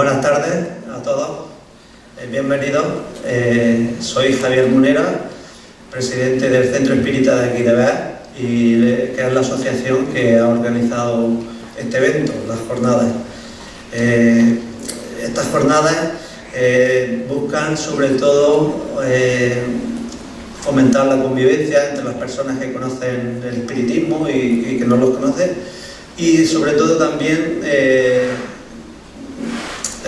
Buenas tardes a todos, bienvenidos. Soy Javier Munera, presidente del Centro Espírita de aquí de Beas, que es la asociación que ha organizado este evento, las jornadas. Estas jornadas buscan sobre todo fomentar la convivencia entre las personas que conocen el espiritismo y que no los conocen, y sobre todo también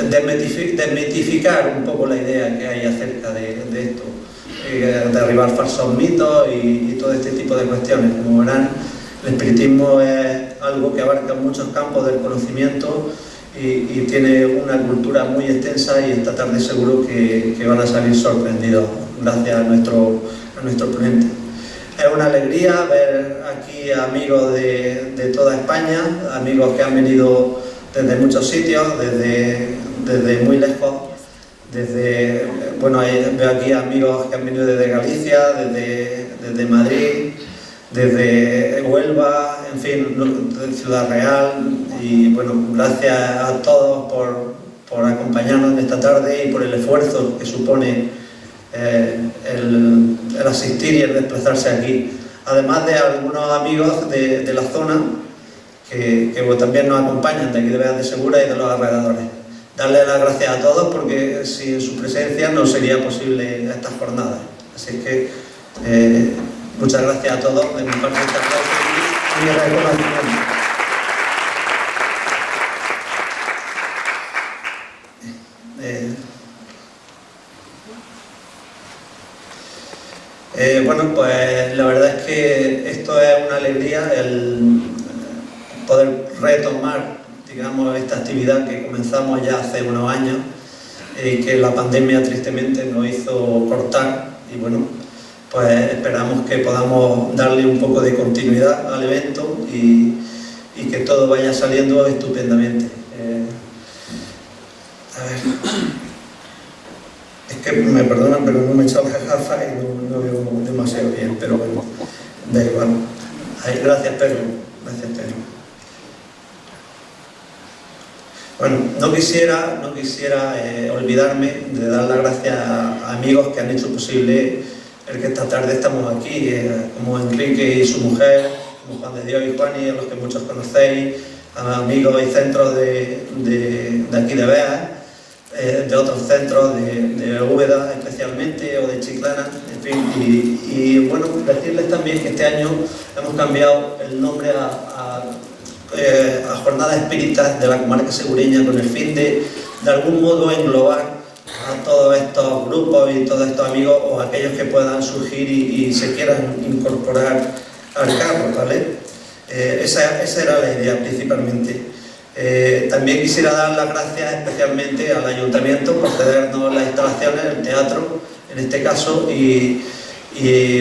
desmitificar un poco la idea que hay acerca de esto, derribar falsos mitos y todo este tipo de cuestiones. Como verán, el espiritismo es algo que abarca muchos campos del conocimiento y tiene una cultura muy extensa, y esta tarde seguro que van a salir sorprendidos gracias a nuestro ponente. Es una alegría ver aquí a amigos de toda España, amigos que han venido desde muchos sitios, desde muy lejos, veo aquí amigos que han venido desde Galicia, desde Madrid, desde Huelva, en fin, de Ciudad Real, y bueno, gracias a todos por acompañarnos en esta tarde y por el esfuerzo que supone el asistir y el desplazarse aquí, además de algunos amigos de la zona que también nos acompañan de aquí de Beas de Segura y de los alrededores. Darle las gracias a todos, porque sin su presencia no sería posible estas jornadas. Así que muchas gracias a todos de mi parte, esta clase y mi reconocimiento. Bueno, pues la verdad es que esto es una alegría, el poder retomar, digamos, esta actividad que comenzamos ya hace unos años y que la pandemia tristemente nos hizo cortar, y bueno, pues esperamos que podamos darle un poco de continuidad al evento y que todo vaya saliendo estupendamente. A ver, es que me perdonan, pero no me he echado las gafas y no veo demasiado bien, pero bueno, da igual. Gracias, Pedro. Gracias, Pedro. Bueno, no quisiera olvidarme de dar las gracias a amigos que han hecho posible el que esta tarde estamos aquí, como Enrique y su mujer, como Juan de Dios y Juani, a los que muchos conocéis, a amigos y centros de aquí de Beas, de otros centros, de Úbeda especialmente, o de Chiclana, en fin, y bueno, decirles también que este año hemos cambiado el nombre a Jornadas Espíritas de la Comarca Segureña, con el fin de algún modo englobar a todos estos grupos y todos estos amigos, o aquellos que puedan surgir y se quieran incorporar al carro, ¿vale? Esa era la idea principalmente. También quisiera dar las gracias especialmente al Ayuntamiento por cedernos las instalaciones, el teatro en este caso, y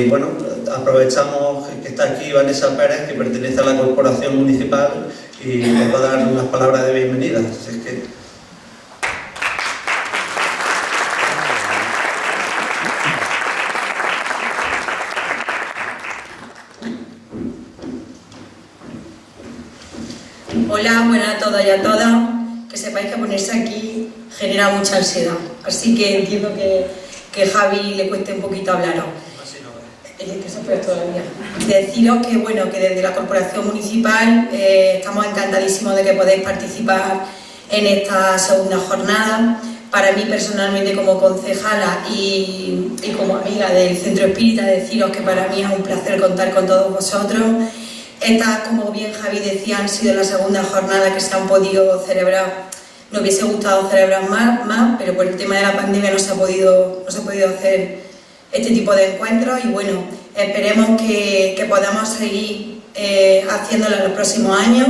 bueno, aprovechamos que está aquí Vanessa Pérez, que pertenece a la Corporación Municipal, y nos va a dar unas palabras de bienvenida. Así es que... Hola, buenas a todos y a todas. Que sepáis que ponerse aquí genera mucha ansiedad, así que entiendo que Javi le cueste un poquito hablaros. Que se puede todavía. Deciros que bueno, que desde la Corporación Municipal estamos encantadísimos de que podáis participar en esta segunda jornada. Para mí personalmente, como concejala y como amiga del Centro Espírita, deciros que para mí es un placer contar con todos vosotros. Estas, como bien Javi decía, han sido la segunda jornada que se han podido celebrar. Nos hubiese gustado celebrar más, pero por el tema de la pandemia no se ha podido hacer este tipo de encuentros, y bueno, esperemos que podamos seguir haciéndolo en los próximos años.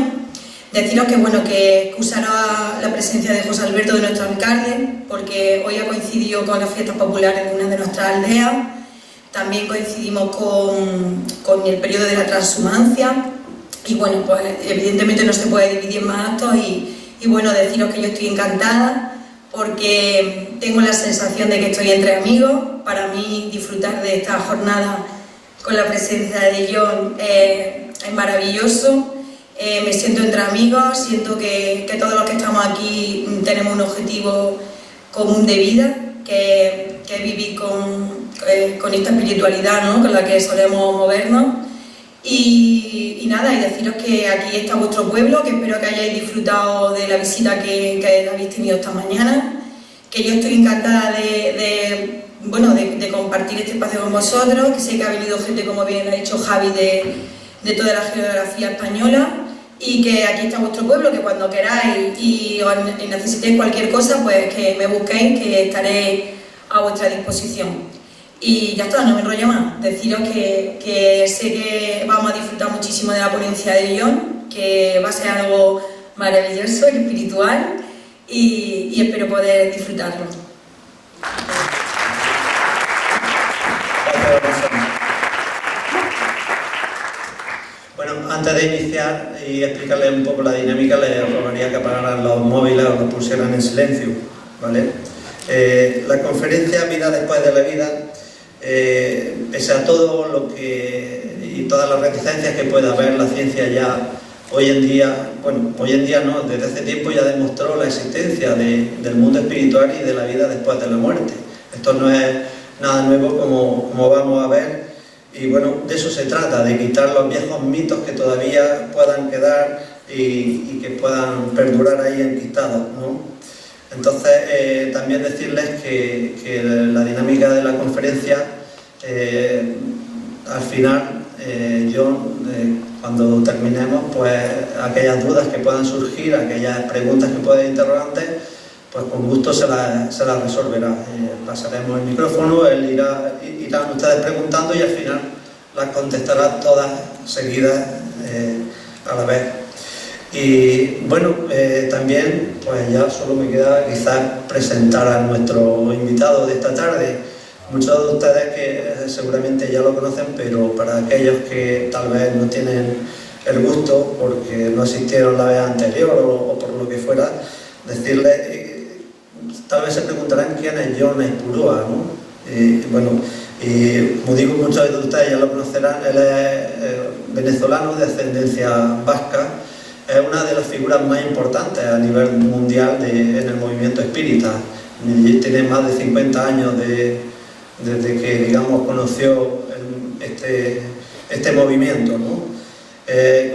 Deciros que bueno, que excusaros la presencia de José Alberto, de nuestro alcalde, porque hoy ha coincidido con las fiestas populares de una de nuestras aldeas. También coincidimos con el periodo de la transhumancia, y bueno, pues evidentemente no se puede dividir en más actos, y bueno, deciros que yo estoy encantada porque tengo la sensación de que estoy entre amigos. Para mí disfrutar de esta jornada con la presencia de John es maravilloso. me siento entre amigos, siento que todos los que estamos aquí tenemos un objetivo común de vida, que es vivir con esta espiritualidad, ¿no?, con la que solemos movernos. Y nada, y deciros que aquí está vuestro pueblo, que espero que hayáis disfrutado de la visita que habéis tenido esta mañana, que yo estoy encantada de compartir este espacio con vosotros, que sé que ha venido gente, como bien ha dicho Javi, de toda la geografía española, y que aquí está vuestro pueblo, que cuando queráis y necesitéis cualquier cosa, pues que me busquéis, que estaré a vuestra disposición. Y ya está, no me enrollo más. Deciros que sé que vamos a disfrutar muchísimo de la ponencia de John, que va a ser algo maravilloso y espiritual, y espero poder disfrutarlo. Bueno, antes de iniciar y explicarles un poco la dinámica, les rogaría que apagaran los móviles o los pusieran en silencio, ¿vale? La conferencia Vida después de la vida, pese a todo lo que y todas las reticencias que pueda haber, la ciencia ya hoy en día, bueno, hoy en día no, desde hace tiempo ya demostró la existencia del mundo espiritual y de la vida después de la muerte. Esto no es nada nuevo, como vamos a ver, y bueno, de eso se trata, de quitar los viejos mitos que todavía puedan quedar y que puedan perdurar ahí enquistados, ¿no? Entonces, también decirles que la dinámica de la conferencia, al final, cuando terminemos, pues aquellas dudas que puedan surgir, aquellas preguntas que puedan interrogantes, pues con gusto se las resolverá. Pasaremos el micrófono, irán ustedes preguntando y al final las contestará todas seguidas a la vez. Y bueno, también pues ya solo me queda quizás presentar a nuestro invitado de esta tarde. Muchos de ustedes que seguramente ya lo conocen, pero para aquellos que tal vez no tienen el gusto porque no asistieron la vez anterior o por lo que fuera, decirles, tal vez se preguntarán quién es Jon Aizpurua, ¿no? Como digo, muchos de ustedes ya lo conocerán. Él es venezolano de ascendencia vasca. Es una de las figuras más importantes a nivel mundial en el movimiento espírita. Tiene más de 50 años desde que, digamos, conoció este movimiento, ¿no?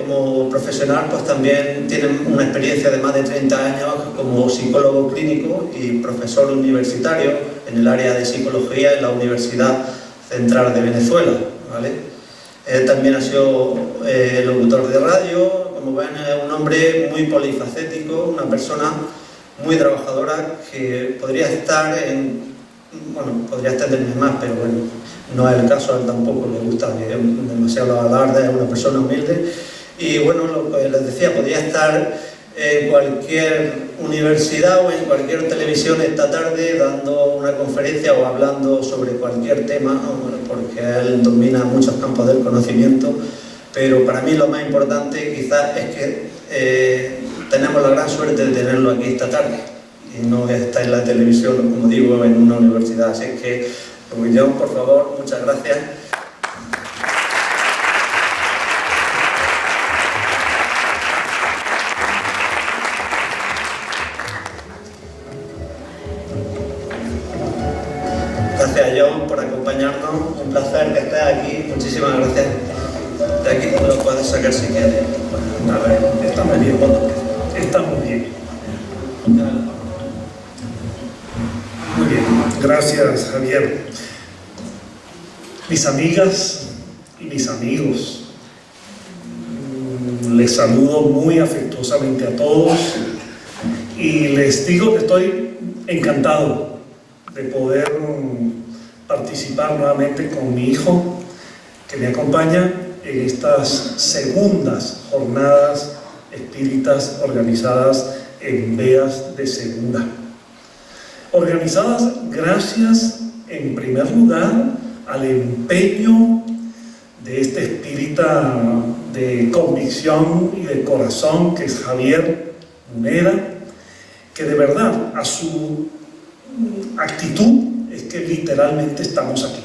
Como profesional, pues también tiene una experiencia de más de 30 años como psicólogo clínico y profesor universitario en el área de psicología en la Universidad Central de Venezuela, ¿vale? También ha sido locutor de radio. Como ven, es un hombre muy polifacético, una persona muy trabajadora que podría estar podría extenderme más, pero bueno, no es el caso. A él tampoco le gusta demasiado alarde, es una persona humilde. Y bueno, lo que les decía, podría estar en cualquier universidad o en cualquier televisión esta tarde dando una conferencia o hablando sobre cualquier tema, porque él domina muchos campos del conocimiento. Pero para mí lo más importante quizás es que tenemos la gran suerte de tenerlo aquí esta tarde y no está en la televisión, como digo, en una universidad. Así que, Jon, por favor, muchas gracias. Gracias, Jon, por acompañarnos. Un placer que estés aquí. Muchísimas gracias. De aquí tú lo puedes sacar si quieres. A ver, está muy bien. Está muy bien. Muy bien. Gracias, Javier. Mis amigas y mis amigos, les saludo muy afectuosamente a todos y les digo que estoy encantado de poder participar nuevamente con mi hijo, que me acompaña en estas segundas jornadas espíritas organizadas en Veas de Segura. Organizadas gracias, en primer lugar, al empeño de este espírita de convicción y de corazón que es Javier Munera, que de verdad a su actitud es que literalmente estamos aquí,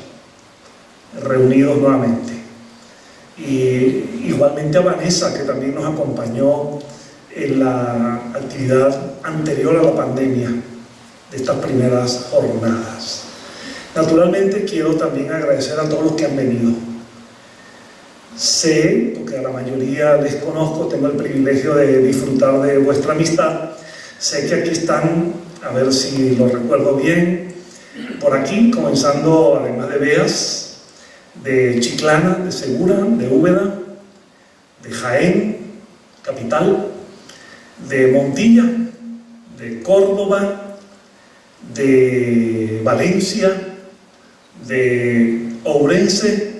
reunidos nuevamente. y igualmente a Vanessa, que también nos acompañó en la actividad anterior a la pandemia de estas primeras jornadas. Naturalmente quiero también agradecer a todos los que han venido. Sé, porque a la mayoría les conozco, tengo el privilegio de disfrutar de vuestra amistad. Sé que aquí están, a ver si lo recuerdo bien, por aquí, comenzando además de Beas, de Chiclana, de Segura, de Úbeda, de Jaén, capital, de Montilla, de Córdoba, de Valencia, de Ourense,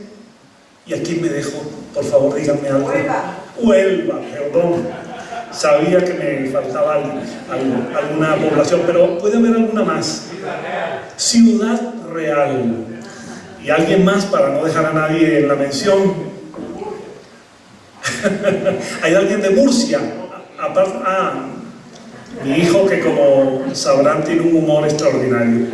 y aquí me dejo, por favor díganme algo. Huelva, perdón, sabía que me faltaba alguna población, pero puede haber alguna más. Ciudad Real, y alguien más para no dejar a nadie en la mención. ¿Hay alguien de Murcia? Mi hijo, que como sabrán tiene un humor extraordinario.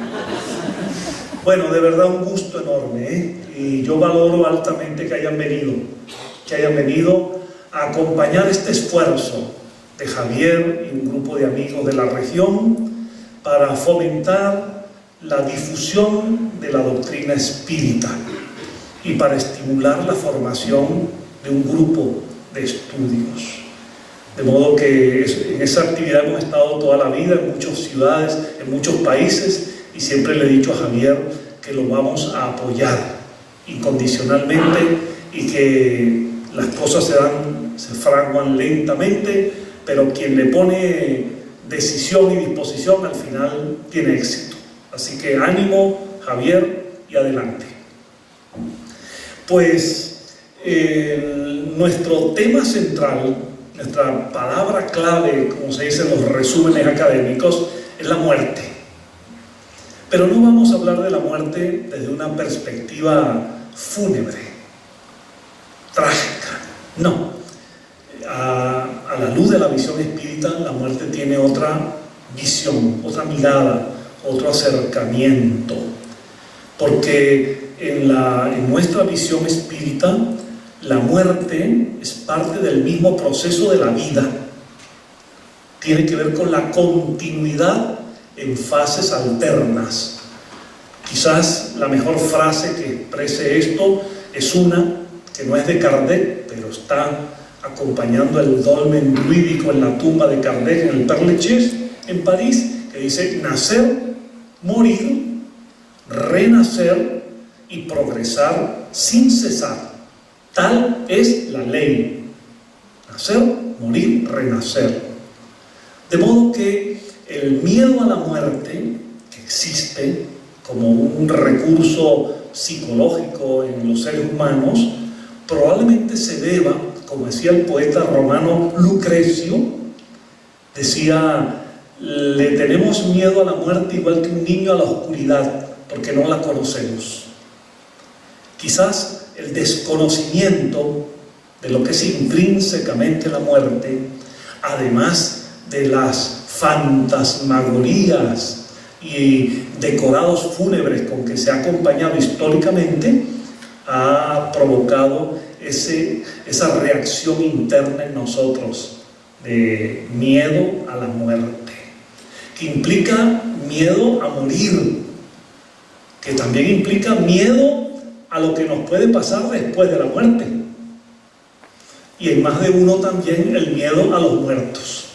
Bueno, de verdad un gusto enorme, ¿eh? Y yo valoro altamente que hayan venido a acompañar este esfuerzo de Javier y un grupo de amigos de la región para fomentar la difusión de la doctrina espírita y para estimular la formación de un grupo de estudios. De modo que en esa actividad hemos estado toda la vida, en muchas ciudades, en muchos países, y siempre le he dicho a Javier que lo vamos a apoyar incondicionalmente y que las cosas se fraguan lentamente, pero quien le pone decisión y disposición al final tiene éxito. Así que ánimo, Javier, y adelante. Pues nuestro tema central, nuestra palabra clave, como se dice en los resúmenes académicos, es la muerte. Pero no vamos a hablar de la muerte desde una perspectiva fúnebre, trágica, no. A la luz de la visión espírita, la muerte tiene otra visión, otra mirada, otro acercamiento, porque en nuestra visión espírita, la muerte es parte del mismo proceso de la vida. Tiene que ver con la continuidad en fases alternas. Quizás la mejor frase que exprese esto es una que no es de Kardec, pero está acompañando el dolmen druídico en la tumba de Kardec en el Père Lachaise, en París, que dice: nacer, morir, renacer y progresar sin cesar. Tal es la ley. Nacer, morir, renacer. De modo que el miedo a la muerte, que existe como un recurso psicológico en los seres humanos, probablemente se deba, como decía el poeta romano Lucrecio, decía: le tenemos miedo a la muerte igual que un niño a la oscuridad, porque no la conocemos. Quizás el desconocimiento de lo que es intrínsecamente la muerte, además de las fantasmagorías y decorados fúnebres con que se ha acompañado históricamente, ha provocado esa reacción interna en nosotros de miedo a la muerte, que implica miedo a morir, que también implica miedo a lo que nos puede pasar después de la muerte, y en más de uno también el miedo a los muertos.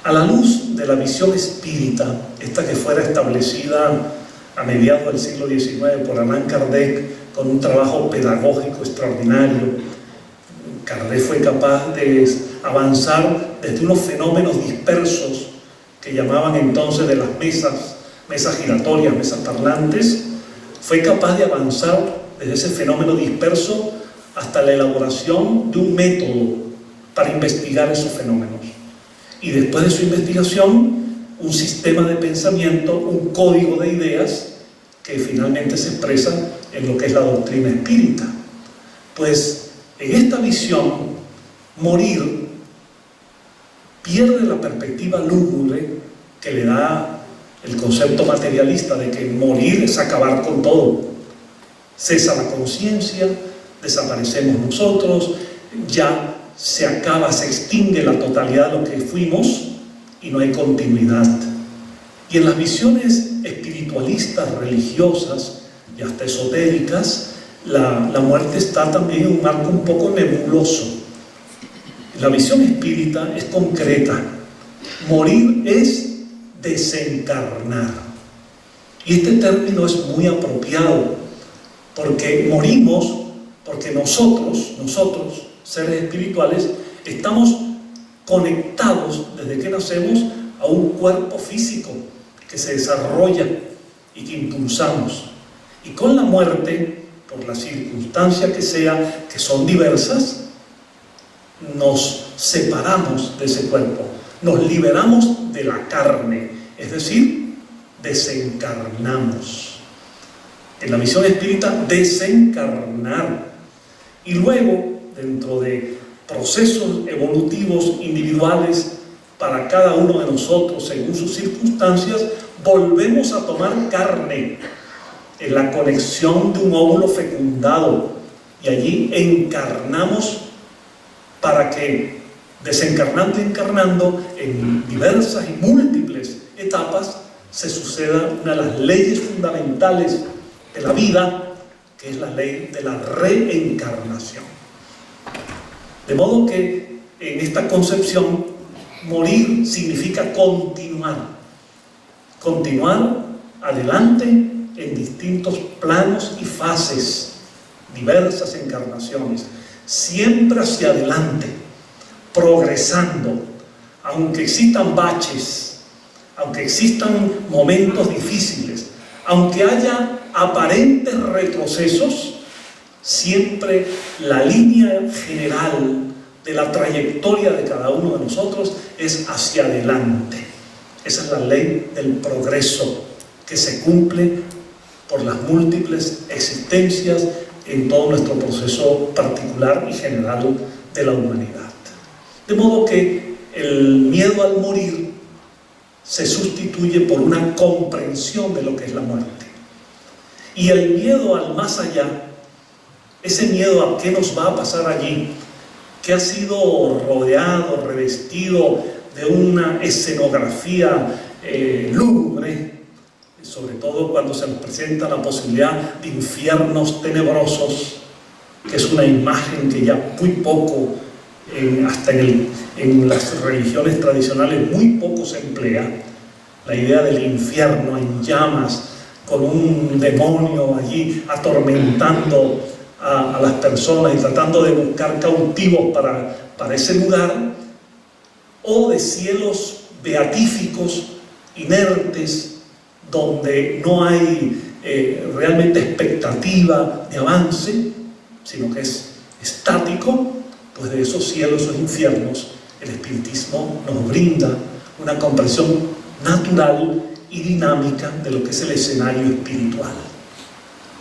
A la luz de la visión espírita, esta que fuera establecida a mediados del siglo XIX por Allan Kardec, con un trabajo pedagógico extraordinario, Kardec fue capaz de avanzar desde unos fenómenos dispersos que llamaban entonces de las mesas giratorias, mesas parlantes. Fue capaz de avanzar desde ese fenómeno disperso hasta la elaboración de un método para investigar esos fenómenos. Y después de su investigación, un sistema de pensamiento, un código de ideas que finalmente se expresa en lo que es la doctrina espírita. Pues en esta visión, morir pierde la perspectiva lúgubre que le da el concepto materialista de que morir es acabar con todo. Cesa la conciencia, desaparecemos nosotros, ya se acaba, se extingue la totalidad de lo que fuimos y no hay continuidad. Y en las visiones espiritualistas, religiosas y hasta esotéricas, la muerte está también en un marco un poco nebuloso. La visión espírita es concreta. Morir es desencarnar. Y este término es muy apropiado, porque morimos porque nosotros, seres espirituales, estamos conectados desde que nacemos a un cuerpo físico que se desarrolla y que impulsamos. Y con la muerte, por la circunstancia que sea, que son diversas, nos separamos de ese cuerpo, nos liberamos de la carne, es decir, desencarnamos. En la visión espírita, desencarnar. Y luego, dentro de procesos evolutivos individuales para cada uno de nosotros, según sus circunstancias, volvemos a tomar carne en la conexión de un óvulo fecundado, y allí encarnamos para que, desencarnando y encarnando en diversas y múltiples etapas, se suceda una de las leyes fundamentales de la vida, que es la ley de la reencarnación. De modo que en esta concepción, morir significa continuar adelante en distintos planos y fases, diversas encarnaciones, siempre hacia adelante, progresando, aunque existan baches, aunque existan momentos difíciles, aunque haya aparentes retrocesos, siempre la línea general de la trayectoria de cada uno de nosotros es hacia adelante. Esa es la ley del progreso que se cumple por las múltiples existencias en todo nuestro proceso particular y general de la humanidad. De modo que el miedo al morir se sustituye por una comprensión de lo que es la muerte. Y el miedo al más allá, ese miedo a qué nos va a pasar allí, que ha sido rodeado, revestido de una escenografía lúgubre, sobre todo cuando se nos presenta la posibilidad de infiernos tenebrosos, que es una imagen que ya muy poco, hasta en las religiones tradicionales, muy poco se emplea. La idea del infierno en llamas, con un demonio allí atormentando a las personas y tratando de buscar cautivos para ese lugar, o de cielos beatíficos, inertes, donde no hay realmente expectativa de avance, sino que es estático. Pues de esos cielos, esos infiernos, el espiritismo nos brinda una comprensión natural y dinámica de lo que es el escenario espiritual.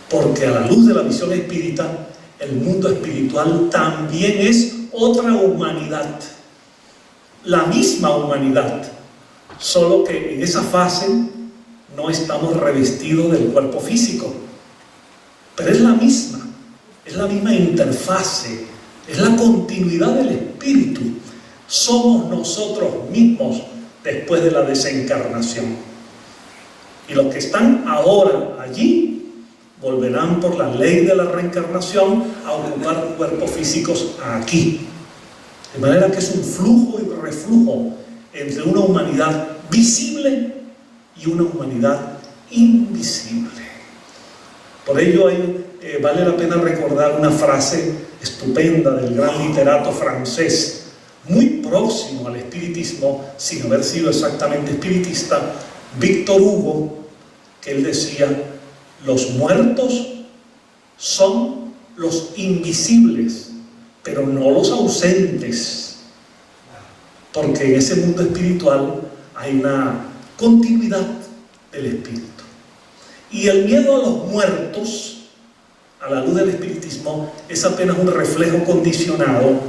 Porque a la luz de la visión espírita, el mundo espiritual también es otra humanidad, la misma humanidad, solo que en esa fase no estamos revestidos del cuerpo físico, pero es la misma interfase, es la continuidad del espíritu. Somos nosotros mismos después de la desencarnación. Y los que están ahora allí volverán por la ley de la reencarnación a ocupar cuerpos físicos aquí. De manera que es un flujo y reflujo entre una humanidad visible y una humanidad invisible. Por ello vale la pena recordar una frase estupenda del gran literato francés, muy próximo al espiritismo, sin haber sido exactamente espiritista, Víctor Hugo, que él decía: los muertos son los invisibles, pero no los ausentes, porque en ese mundo espiritual hay una continuidad del espíritu. Y el miedo a los muertos, a la luz del espiritismo, es apenas un reflejo condicionado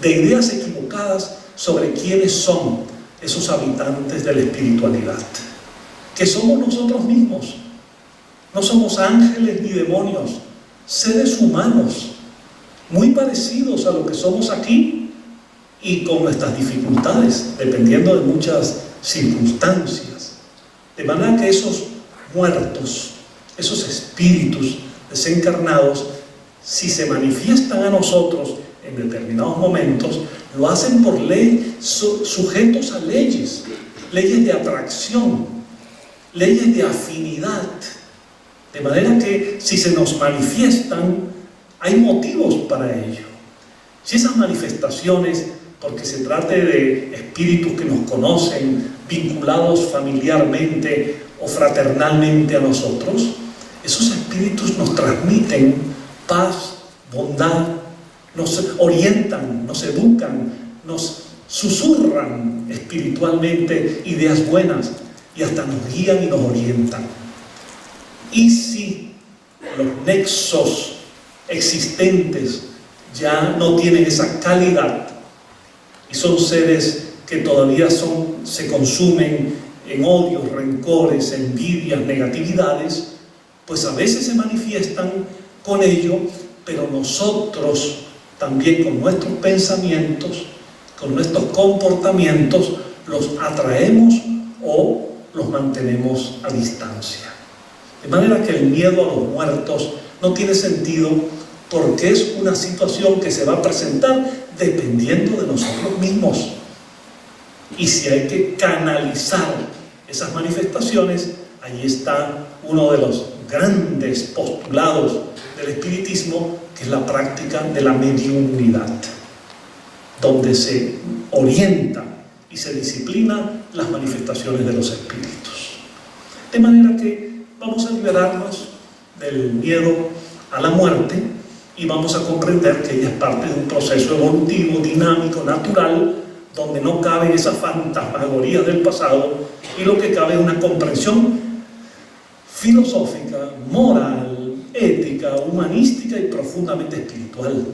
de ideas equivocadas sobre quiénes son esos habitantes de la espiritualidad, que somos nosotros mismos. No somos ángeles ni demonios, seres humanos muy parecidos a lo que somos aquí y con nuestras dificultades, dependiendo de muchas circunstancias. De manera que esos muertos, esos espíritus desencarnados, si se manifiestan a nosotros en determinados momentos, lo hacen por ley, sujetos a leyes de atracción, leyes de afinidad, de manera que si se nos manifiestan, hay motivos para ello. Si esas manifestaciones, porque se trate de espíritus que nos conocen, vinculados familiarmente o fraternalmente a nosotros, esos espíritus nos transmiten paz, bondad, nos orientan, nos educan, nos susurran espiritualmente ideas buenas y hasta nos guían y nos orientan. Y si los nexos existentes ya no tienen esa calidad y son seres que todavía se consumen en odios, rencores, envidias, negatividades, pues a veces se manifiestan con ello, pero nosotros también con nuestros pensamientos, con nuestros comportamientos, los atraemos o los mantenemos a distancia. De manera que el miedo a los muertos no tiene sentido, porque es una situación que se va a presentar dependiendo de nosotros mismos. Y si hay que canalizar esas manifestaciones, ahí está uno de los grandes postulados del espiritismo, que es la práctica de la mediunidad, donde se orienta y se disciplina las manifestaciones de los espíritus. De manera que vamos a liberarnos del miedo a la muerte y vamos a comprender que ella es parte de un proceso evolutivo, dinámico, natural, donde no caben esas fantasmagorías del pasado y lo que cabe es una comprensión filosófica, moral, ética, humanística y profundamente espiritual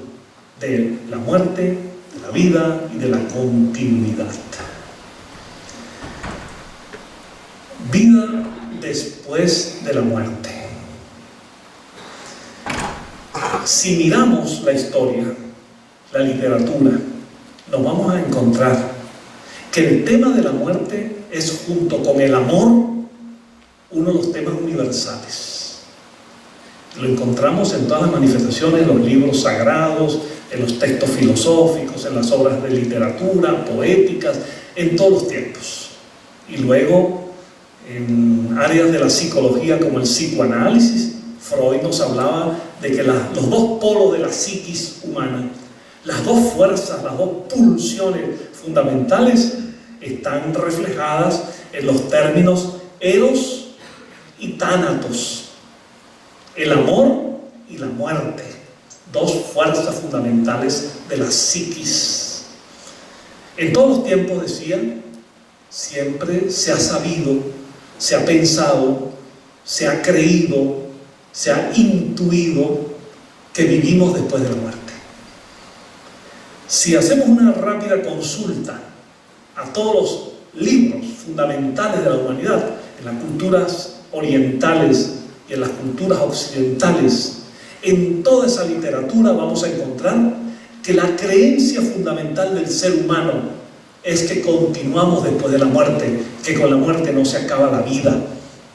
de la muerte, de la vida y de la continuidad. Vida después de la muerte. Si miramos la historia, la literatura, nos vamos a encontrar que el tema de la muerte es, junto con el amor, uno de los temas universales. Lo encontramos en todas las manifestaciones, en los libros sagrados, en los textos filosóficos, en las obras de literatura, poéticas, en todos los tiempos. Y luego, en áreas de la psicología como el psicoanálisis, Freud nos hablaba de que los dos polos de la psiquis humana, las dos fuerzas, las dos pulsiones fundamentales, están reflejadas en los términos eros y tánatos, el amor y la muerte, dos fuerzas fundamentales de la psiquis. En todos los tiempos, decían, siempre se ha sabido, se ha pensado, se ha creído, se ha intuido que vivimos después de la muerte. Si hacemos una rápida consulta a todos los libros fundamentales de la humanidad, en las culturas orientales y en las culturas occidentales, en toda esa literatura vamos a encontrar que la creencia fundamental del ser humano es que continuamos después de la muerte, que con la muerte no se acaba la vida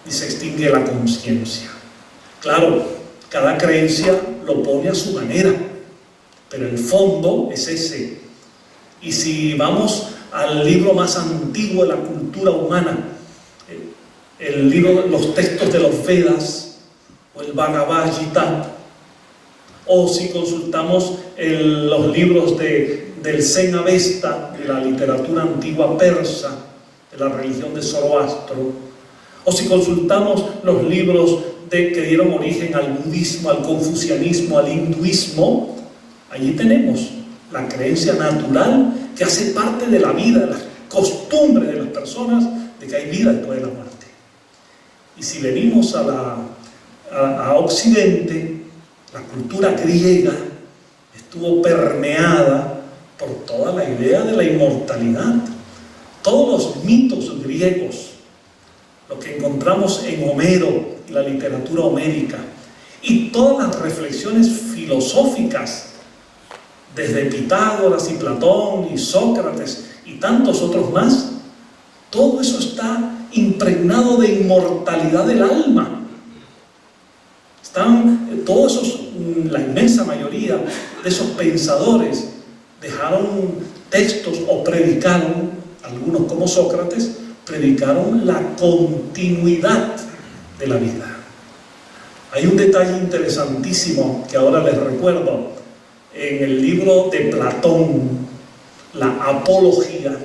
ni se extingue la conciencia. Claro, cada creencia lo pone a su manera, pero el fondo es ese. Y si vamos al libro más antiguo de la cultura humana, el libro, los textos de los Vedas o el Bhagavad Gita, o si consultamos los libros del Zen Avesta, de la literatura antigua persa, de la religión de Zoroastro, o si consultamos los libros que dieron origen al budismo, al confucianismo, al hinduismo, allí tenemos la creencia natural que hace parte de la vida, de las costumbres de las personas, de que hay vida después de la muerte. Y si venimos a Occidente, la cultura griega estuvo permeada por toda la idea de la inmortalidad. Todos los mitos griegos, lo que encontramos en Homero, la literatura homérica, y todas las reflexiones filosóficas desde Pitágoras y Platón y Sócrates y tantos otros más, todo eso está impregnado de inmortalidad del alma. Están todos esos, la inmensa mayoría de esos pensadores dejaron textos o predicaron, algunos como Sócrates, predicaron la continuidad de la vida. Hay un detalle interesantísimo que ahora les recuerdo en el libro de Platón, la Apología,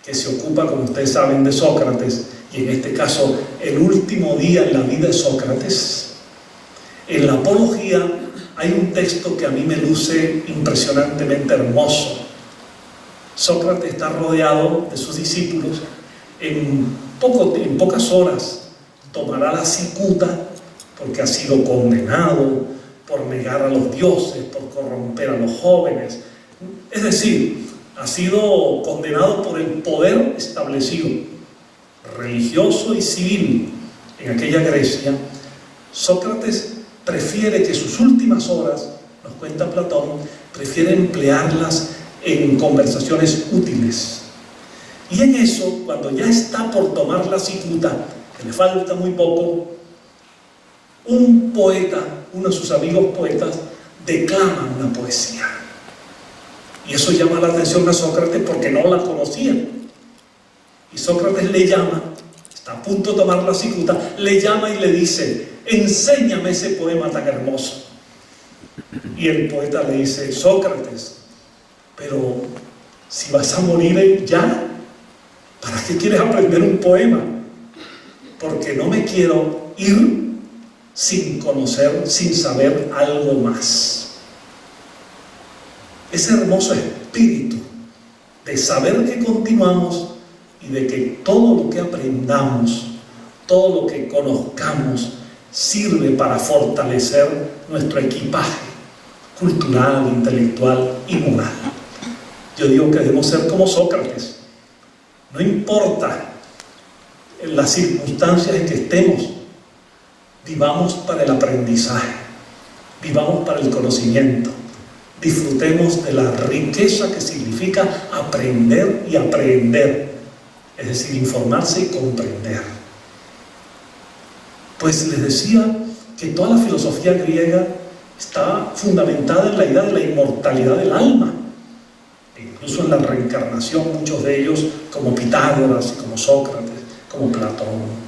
que se ocupa, como ustedes saben, de Sócrates, y en este caso el último día en la vida de Sócrates. En la Apología hay un texto que a mí me luce impresionantemente hermoso. Sócrates está rodeado de sus discípulos. En pocas horas tomará la cicuta, porque ha sido condenado por negar a los dioses, por corromper a los jóvenes. Es decir, ha sido condenado por el poder establecido, religioso y civil, en aquella Grecia. Sócrates prefiere que sus últimas horas, nos cuenta Platón, prefiere emplearlas en conversaciones útiles. Y en eso, cuando ya está por tomar la cicuta, que le falta muy poco, un poeta, uno de sus amigos poetas, declama una poesía. Y eso llama la atención a Sócrates porque no la conocía. Y Sócrates le llama, está a punto de tomar la cicuta, le llama y le dice: enséñame ese poema tan hermoso. Y el poeta le dice: Sócrates, pero si vas a morir ya, ¿para qué quieres aprender un poema? Porque no me quiero ir sin conocer, sin saber algo más. Ese hermoso espíritu de saber que continuamos y de que todo lo que aprendamos, todo lo que conozcamos, sirve para fortalecer nuestro equipaje cultural, intelectual y moral. Yo digo que debemos ser como Sócrates. No importa las circunstancias en que estemos, vivamos para el aprendizaje, vivamos para el conocimiento, disfrutemos de la riqueza que significa aprender y aprehender, es decir, informarse y comprender. Pues les decía que toda la filosofía griega está fundamentada en la idea de la inmortalidad del alma, incluso en la reencarnación, muchos de ellos, como Pitágoras, como Sócrates, como Platón.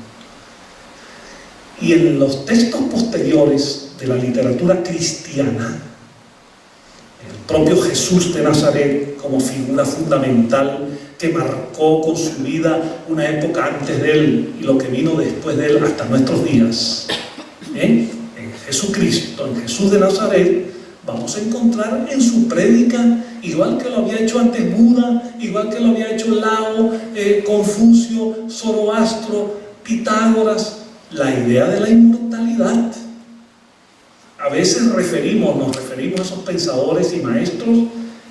Y en los textos posteriores de la literatura cristiana, el propio Jesús de Nazaret como figura fundamental que marcó con su vida una época antes de él y lo que vino después de él hasta nuestros días. En Jesucristo, en Jesús de Nazaret, vamos a encontrar en su prédica, igual que lo había hecho antes Buda, igual que lo había hecho Lao, Confucio, Zoroastro, Pitágoras, la idea de la inmortalidad. A veces nos referimos a esos pensadores y maestros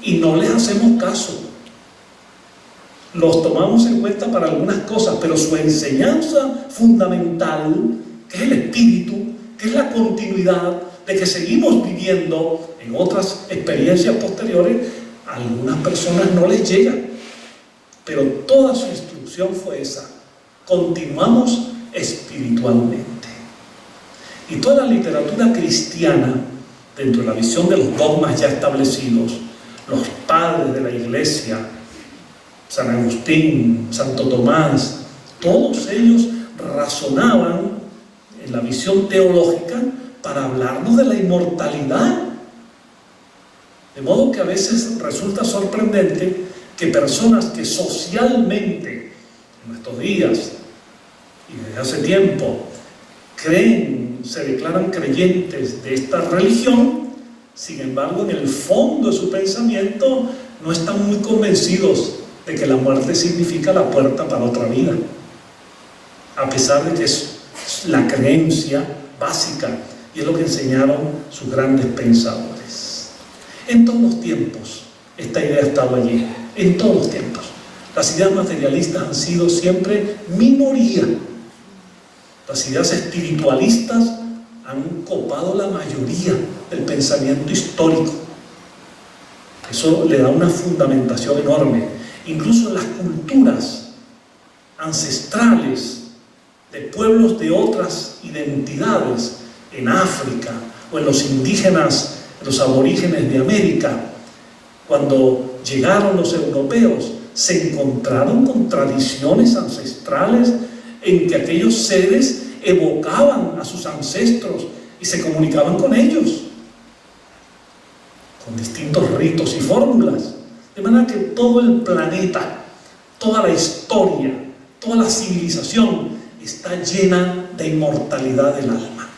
y no les hacemos caso. Los tomamos en cuenta para algunas cosas, pero su enseñanza fundamental, que es el espíritu, que es la continuidad de que seguimos viviendo en otras experiencias posteriores, a algunas personas no les llega. Pero toda su instrucción fue esa: continuamos espiritualmente. Y toda la literatura cristiana, dentro de la visión de los dogmas ya establecidos, los padres de la Iglesia, San Agustín, Santo Tomás, todos ellos razonaban en la visión teológica para hablarnos de la inmortalidad. De modo que a veces resulta sorprendente que personas que socialmente, en nuestros días y desde hace tiempo, se declaran creyentes de esta religión, sin embargo, en el fondo de su pensamiento no están muy convencidos de que la muerte significa la puerta para otra vida, a pesar de que es la creencia básica y es lo que enseñaron sus grandes pensadores. En todos los tiempos esta idea ha estado allí, en todos los tiempos. Las ideas materialistas han sido siempre minoría. Las ideas espiritualistas han copado la mayoría del pensamiento histórico. Eso le da una fundamentación enorme. Incluso en las culturas ancestrales de pueblos de otras identidades, en África o en los indígenas, los aborígenes de América, cuando llegaron los europeos, se encontraron con tradiciones ancestrales en que aquellos seres evocaban a sus ancestros y se comunicaban con ellos, con distintos ritos y fórmulas. De manera que todo el planeta, toda la historia, toda la civilización está llena de inmortalidad del alma.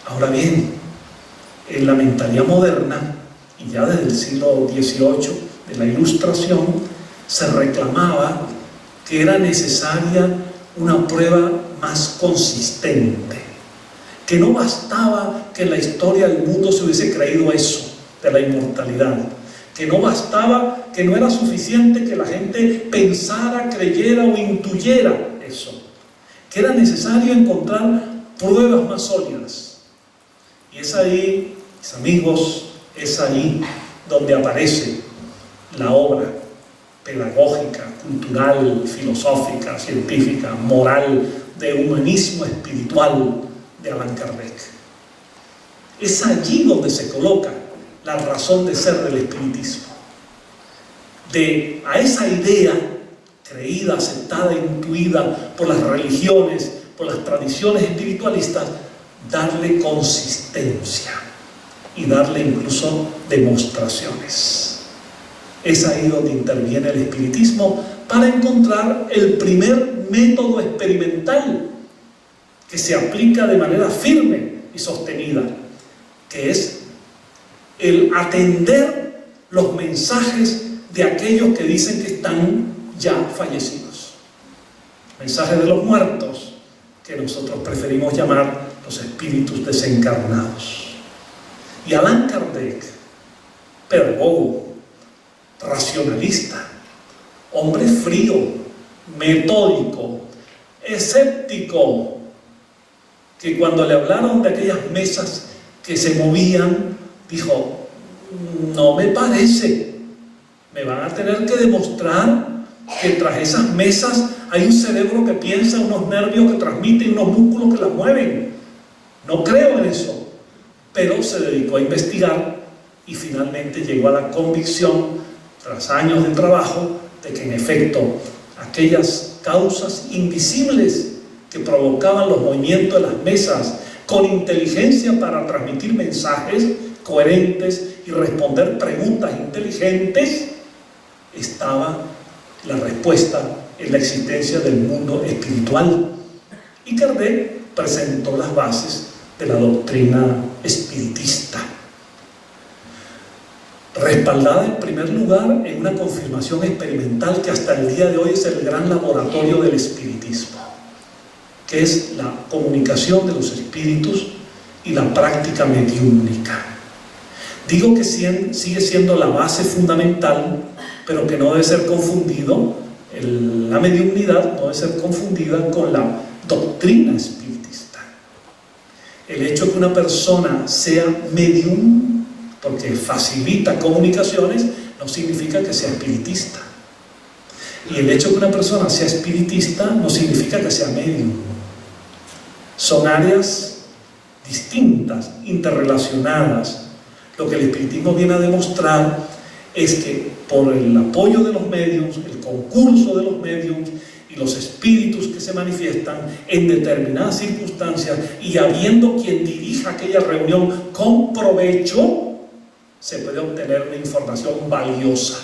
Ahora bien, en la mentalidad moderna, y ya desde el siglo XVIII, de la Ilustración, se reclamaba que era necesaria una prueba más consistente, que no bastaba que en la historia del mundo se hubiese creído eso, de la inmortalidad, que no bastaba, que no era suficiente que la gente pensara, creyera o intuyera eso, que era necesario encontrar pruebas más sólidas. Y es ahí, mis amigos, es ahí donde aparece la obra pedagógica, cultural, filosófica, científica, moral, de humanismo espiritual de Allan Kardec. Es allí donde se coloca la razón de ser del espiritismo. A esa idea creída, aceptada, intuida por las religiones, por las tradiciones espiritualistas, darle consistencia y darle incluso demostraciones. Es ahí donde interviene el espiritismo para encontrar el primer método experimental que se aplica de manera firme y sostenida, que es el atender los mensajes de aquellos que dicen que están ya fallecidos, mensajes de los muertos, que nosotros preferimos llamar los espíritus desencarnados. Y Allan Kardec, pedagogo, racionalista, hombre frío, metódico, escéptico, que cuando le hablaron de aquellas mesas que se movían, dijo: no me parece, me van a tener que demostrar que tras esas mesas hay un cerebro que piensa, unos nervios que transmiten, unos músculos que las mueven. No creo en eso. Pero se dedicó a investigar y finalmente llegó a la convicción, tras años de trabajo, de que en efecto aquellas causas invisibles que provocaban los movimientos de las mesas con inteligencia para transmitir mensajes coherentes y responder preguntas inteligentes, estaba la respuesta en la existencia del mundo espiritual. Y Kardec presentó las bases de la doctrina espiritista, respaldada en primer lugar en una confirmación experimental que hasta el día de hoy es el gran laboratorio del espiritismo, que es la comunicación de los espíritus y la práctica mediúmnica. Digo que sigue siendo la base fundamental, pero que no debe ser confundido, la mediumnidad no debe ser confundida con la doctrina espiritista. El hecho de que una persona sea medium, porque facilita comunicaciones, no significa que sea espiritista. Y el hecho de que una persona sea espiritista no significa que sea medium. Son áreas distintas, interrelacionadas. Lo que el espiritismo viene a demostrar es que por el apoyo de los mediums, el concurso de los mediums y los espíritus que se manifiestan en determinadas circunstancias, y habiendo quien dirija aquella reunión con provecho, se puede obtener una información valiosa.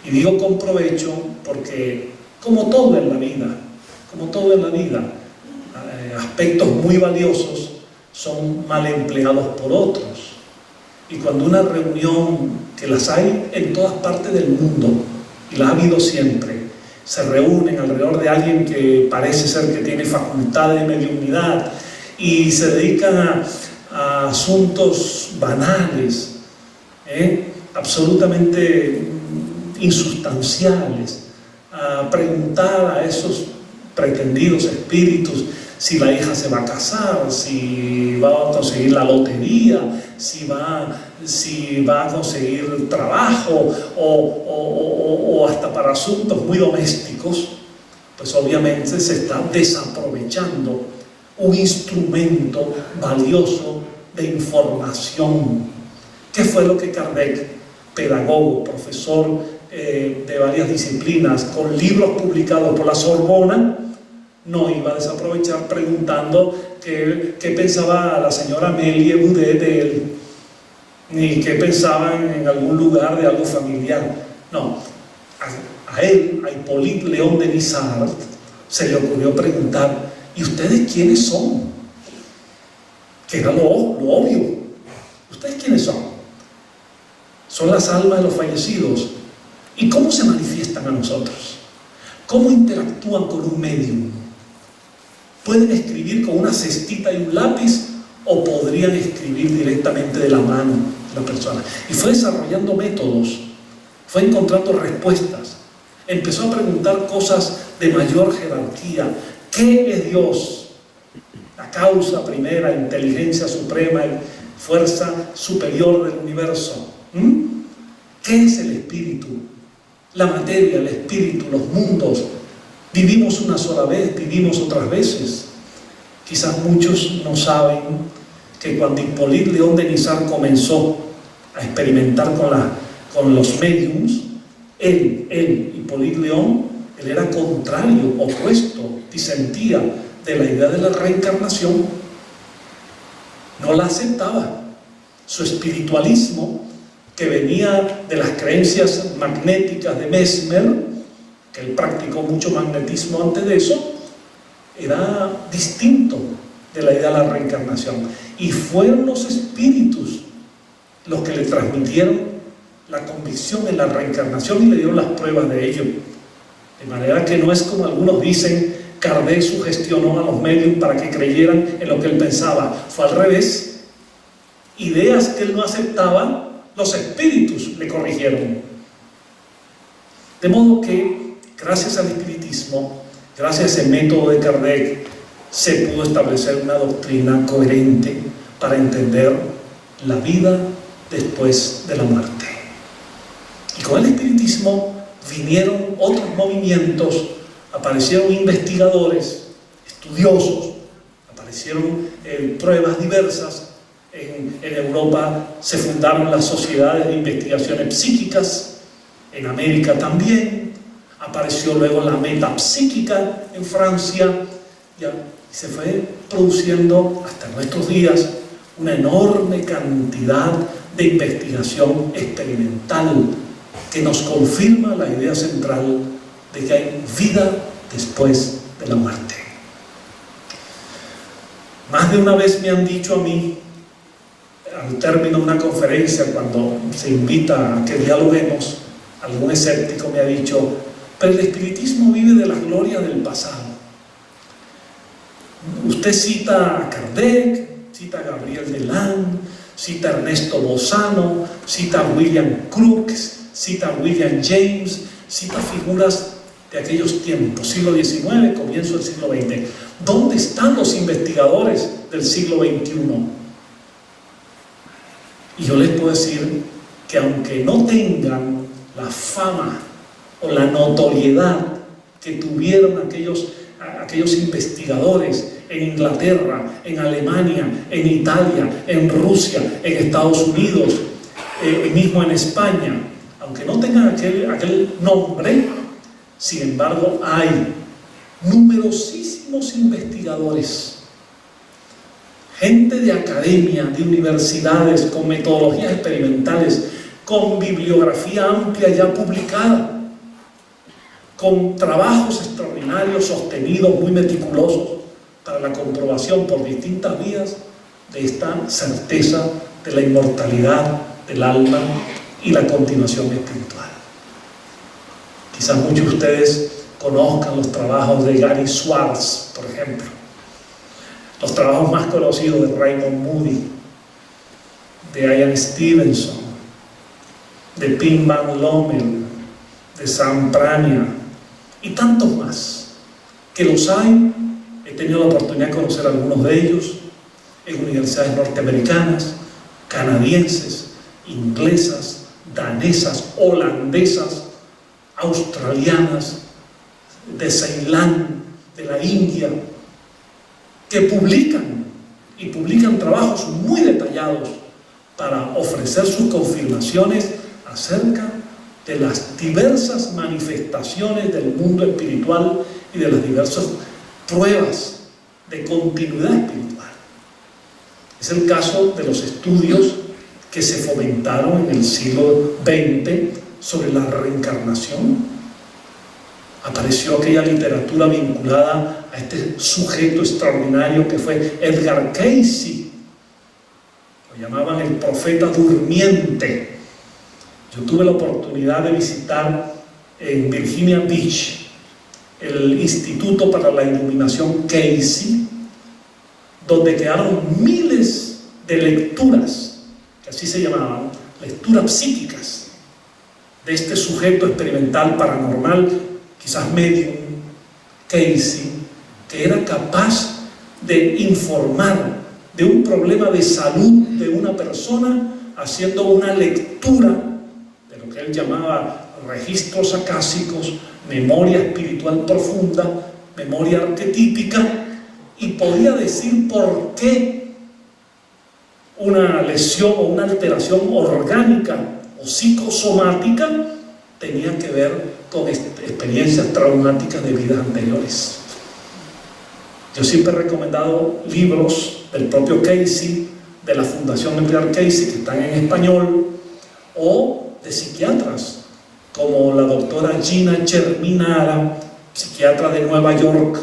Y digo con provecho porque, como todo en la vida, aspectos muy valiosos son mal empleados por otros. Y cuando una reunión, que las hay en todas partes del mundo, y las ha habido siempre, se reúnen alrededor de alguien que parece ser que tiene facultad de mediunidad y se dedican a asuntos banales, absolutamente insustanciales, a preguntar a esos pretendidos espíritus si la hija se va a casar, si va a conseguir la lotería, si va a conseguir trabajo o hasta para asuntos muy domésticos, pues obviamente se está desaprovechando un instrumento valioso de información. ¿Qué fue lo que Kardec, pedagogo, profesor de varias disciplinas, con libros publicados por la Sorbona, no iba a desaprovechar preguntando qué pensaba la señora Amélie Boudet de él, ni qué pensaban en algún lugar de algo familiar? No, a él, a Hippolyte Léon de Nisard, se le ocurrió preguntar: ¿y ustedes quiénes son? Que era lo obvio. ¿Ustedes quiénes son? Son las almas de los fallecidos. ¿Y cómo se manifiestan a nosotros? ¿Cómo interactúan con un medium? ¿Pueden escribir con una cestita y un lápiz o podrían escribir directamente de la mano de la persona? Y fue desarrollando métodos, fue encontrando respuestas, empezó a preguntar cosas de mayor jerarquía. ¿Qué es Dios? La causa primera, inteligencia suprema, fuerza superior del universo. ¿Qué es el espíritu? La materia, el espíritu, los mundos. Vivimos una sola vez, vivimos otras veces. Quizás muchos no saben que cuando Hippolyte Léon de Nisard comenzó a experimentar con los mediums, Hippolyte Léon, él era contrario, opuesto, disentía de la idea de la reencarnación, no la aceptaba. Su espiritualismo, que venía de las creencias magnéticas de Mesmer, que él practicó mucho magnetismo antes de eso, era distinto de la idea de la reencarnación. Y fueron los espíritus los que le transmitieron la convicción en la reencarnación y le dieron las pruebas de ello. De manera que no es como algunos dicen, Kardec sugestionó a los medios para que creyeran en lo que él pensaba. Fue al revés. Ideas que él no aceptaba, los espíritus le corrigieron. De modo que, gracias al espiritismo, gracias a ese método de Kardec, se pudo establecer una doctrina coherente para entender la vida después de la muerte. Y con el espiritismo vinieron otros movimientos, aparecieron investigadores, estudiosos, aparecieron pruebas diversas. En Europa se fundaron las sociedades de investigaciones psíquicas, en América también, apareció luego la metapsíquica en Francia, y se fue produciendo hasta nuestros días una enorme cantidad de investigación experimental que nos confirma la idea central de que hay vida después de la muerte. Más de una vez me han dicho a mí, al término de una conferencia, cuando se invita a que dialoguemos, algún escéptico me ha dicho: pero el espiritismo vive de la gloria del pasado. Usted cita a Kardec, cita a Gabriel Deland, cita a Ernesto Bozano, cita a William Crookes, cita a William James, cita figuras de aquellos tiempos, siglo XIX, comienzo del siglo XX. ¿Dónde están los investigadores del siglo XXI? Y yo les puedo decir que aunque no tengan la fama o la notoriedad que tuvieron aquellos investigadores en Inglaterra, en Alemania, en Italia, en Rusia, en Estados Unidos, mismo en España, aunque no tengan aquel nombre, sin embargo hay numerosísimos investigadores, gente de academia, de universidades, con metodologías experimentales, con bibliografía amplia ya publicada, con trabajos extraordinarios, sostenidos, muy meticulosos, para la comprobación por distintas vías de esta certeza de la inmortalidad del alma y la continuación espiritual. Quizás muchos de ustedes conozcan los trabajos de Gary Schwartz, por ejemplo, los trabajos más conocidos de Raymond Moody, de Ian Stevenson, de Pim Van Lommel, de Sam Prania y tantos más, que los hay tenido la oportunidad de conocer a algunos de ellos en universidades norteamericanas, canadienses, inglesas, danesas, holandesas, australianas, de Ceilán, de la India, que publican trabajos muy detallados para ofrecer sus confirmaciones acerca de las diversas manifestaciones del mundo espiritual y de las diversas pruebas de continuidad espiritual. Es el caso de los estudios que se fomentaron en el siglo XX sobre la reencarnación. Apareció aquella literatura vinculada a este sujeto extraordinario que fue Edgar Cayce. Lo llamaban el profeta durmiente. Yo tuve la oportunidad de visitar en Virginia Beach el Instituto para la Iluminación Cayce, donde quedaron miles de lecturas, que así se llamaban, lecturas psíquicas, de este sujeto experimental paranormal, quizás medium, Cayce, que era capaz de informar de un problema de salud de una persona haciendo una lectura de lo que él llamaba registros acásicos, memoria espiritual profunda, memoria arquetípica, y podía decir por qué una lesión o una alteración orgánica o psicosomática tenía que ver con experiencias traumáticas de vidas anteriores. Yo siempre he recomendado libros del propio Cayce, de la Fundación Edgar Cayce, que están en español, o de psiquiatras como la doctora Gina Germinara, psiquiatra de Nueva York,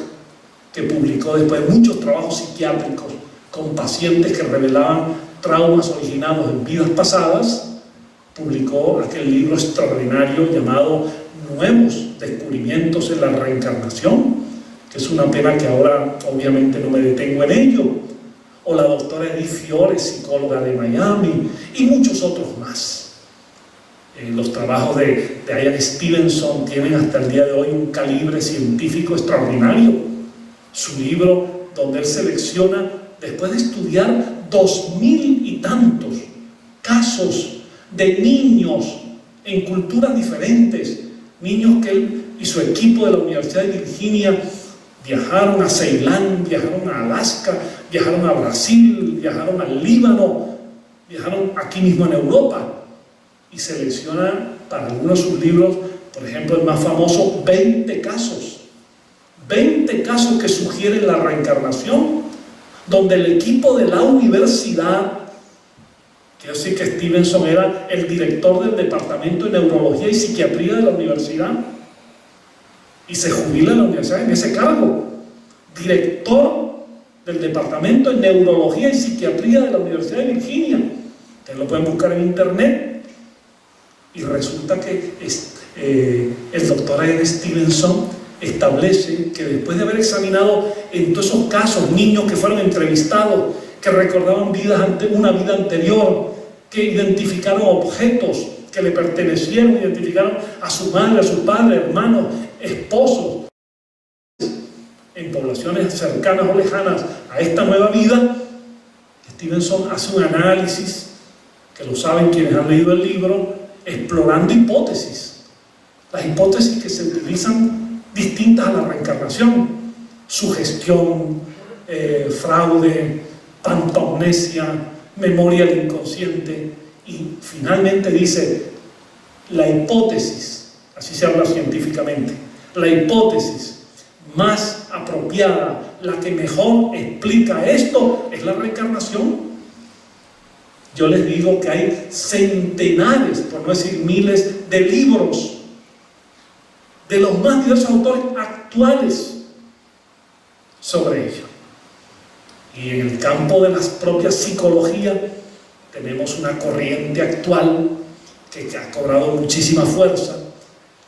que publicó después muchos trabajos psiquiátricos con pacientes que revelaban traumas originados en vidas pasadas. Publicó aquel libro extraordinario llamado Nuevos descubrimientos en la reencarnación, que es una pena que ahora obviamente no me detengo en ello. O la doctora Edith Fiore, psicóloga de Miami, y muchos otros más. Los trabajos de Ian Stevenson tienen hasta el día de hoy un calibre científico extraordinario. Su libro, donde él selecciona, después de estudiar 2000 y tantos casos de niños en culturas diferentes, niños que él y su equipo de la Universidad de Virginia viajaron a Ceilán, viajaron a Alaska, viajaron a Brasil, viajaron al Líbano, viajaron aquí mismo en Europa, y selecciona para algunos de sus libros, por ejemplo el más famoso, 20 casos que sugieren la reencarnación, donde el equipo de la universidad, quiero decir que Stevenson era el director del departamento de neurología y psiquiatría de la universidad, y se jubila en la universidad en ese cargo, director del departamento de neurología y psiquiatría de la Universidad de Virginia. Ustedes lo pueden buscar en internet. Y resulta que el doctor Ian Stevenson establece que después de haber examinado en todos esos casos niños que fueron entrevistados, que recordaban una vida anterior, que identificaron objetos que le pertenecieron, identificaron a su madre, a su padre, hermanos, esposos, en poblaciones cercanas o lejanas a esta nueva vida, Stevenson hace un análisis, que lo saben quienes han leído el libro, explorando hipótesis, las hipótesis que se utilizan distintas a la reencarnación: sugestión, fraude, pantomnesia, memoria del inconsciente, y finalmente dice la hipótesis, así se habla científicamente, la hipótesis más apropiada, la que mejor explica esto, es la reencarnación. Yo les digo que hay centenares, por no decir miles, de libros de los más diversos autores actuales sobre ello. Y en el campo de las propias psicologías tenemos una corriente actual que ha cobrado muchísima fuerza,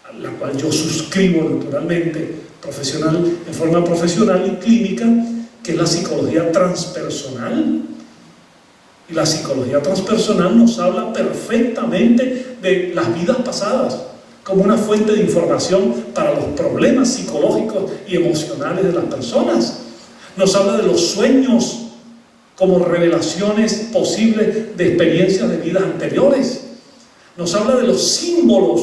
a la cual yo suscribo naturalmente en forma profesional y clínica, que es la psicología transpersonal. Y la psicología transpersonal nos habla perfectamente de las vidas pasadas como una fuente de información para los problemas psicológicos y emocionales de las personas. Nos habla de los sueños como revelaciones posibles de experiencias de vidas anteriores. Nos habla de los símbolos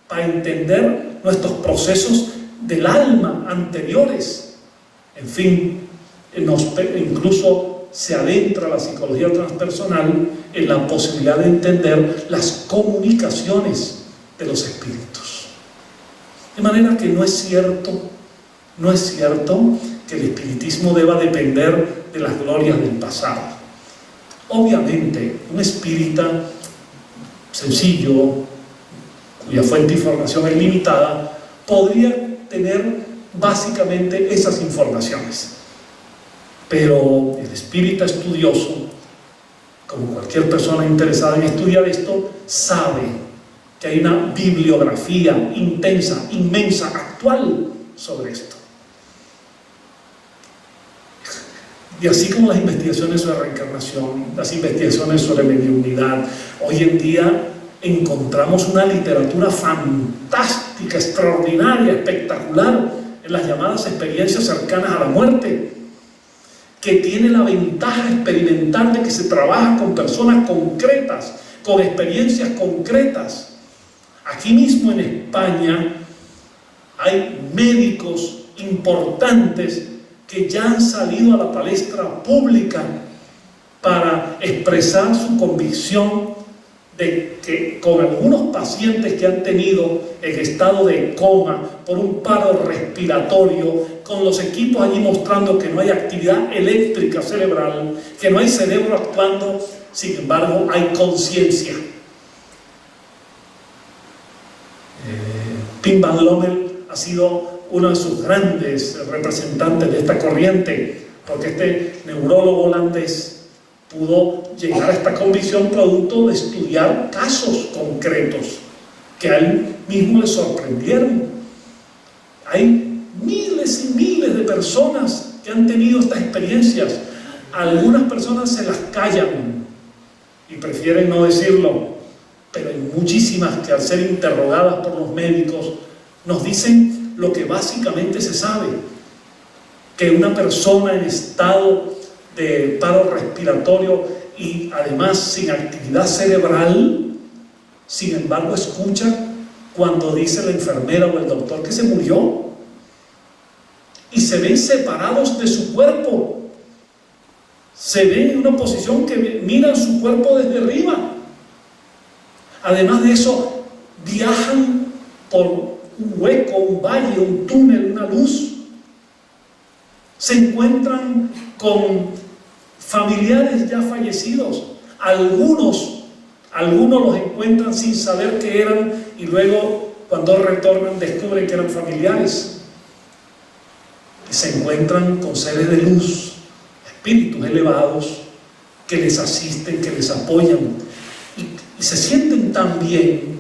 para entender nuestros procesos del alma anteriores. En fin, incluso se adentra la psicología transpersonal en la posibilidad de entender las comunicaciones de los espíritus. De manera que no es cierto que el espiritismo deba depender de las glorias del pasado. Obviamente, un espírita sencillo, cuya fuente de información es limitada, podría tener básicamente esas informaciones. Pero el espírita estudioso, como cualquier persona interesada en estudiar esto, sabe que hay una bibliografía intensa, inmensa, actual sobre esto. Y así como las investigaciones sobre reencarnación, las investigaciones sobre mediunidad, hoy en día encontramos una literatura fantástica, extraordinaria, espectacular en las llamadas experiencias cercanas a la muerte, que tiene la ventaja experimental de que se trabaja con personas concretas, con experiencias concretas. Aquí mismo en España hay médicos importantes que ya han salido a la palestra pública para expresar su convicción de que con algunos pacientes que han tenido en estado de coma por un paro respiratorio, con los equipos allí mostrando que no hay actividad eléctrica cerebral, que no hay cerebro actuando, sin embargo hay conciencia. Pim Van Lommel ha sido uno de sus grandes representantes de esta corriente, porque este neurólogo holandés pudo llegar a esta convicción producto de estudiar casos concretos que a él mismo le sorprendieron. Hay miles y miles de personas que han tenido estas experiencias. Algunas personas se las callan y prefieren no decirlo, pero hay muchísimas que al ser interrogadas por los médicos nos dicen lo que básicamente se sabe, que una persona en estado de paro respiratorio y además sin actividad cerebral, sin embargo escucha cuando dice la enfermera o el doctor que se murió, y se ven separados de su cuerpo, se ven en una posición que miran su cuerpo desde arriba. Además de eso, viajan por un hueco, un valle, un túnel, una luz. Se encuentran con familiares ya fallecidos. Algunos los encuentran sin saber qué eran y luego cuando retornan descubren que eran familiares. Y se encuentran con seres de luz, espíritus elevados que les asisten, que les apoyan y se sienten tan bien.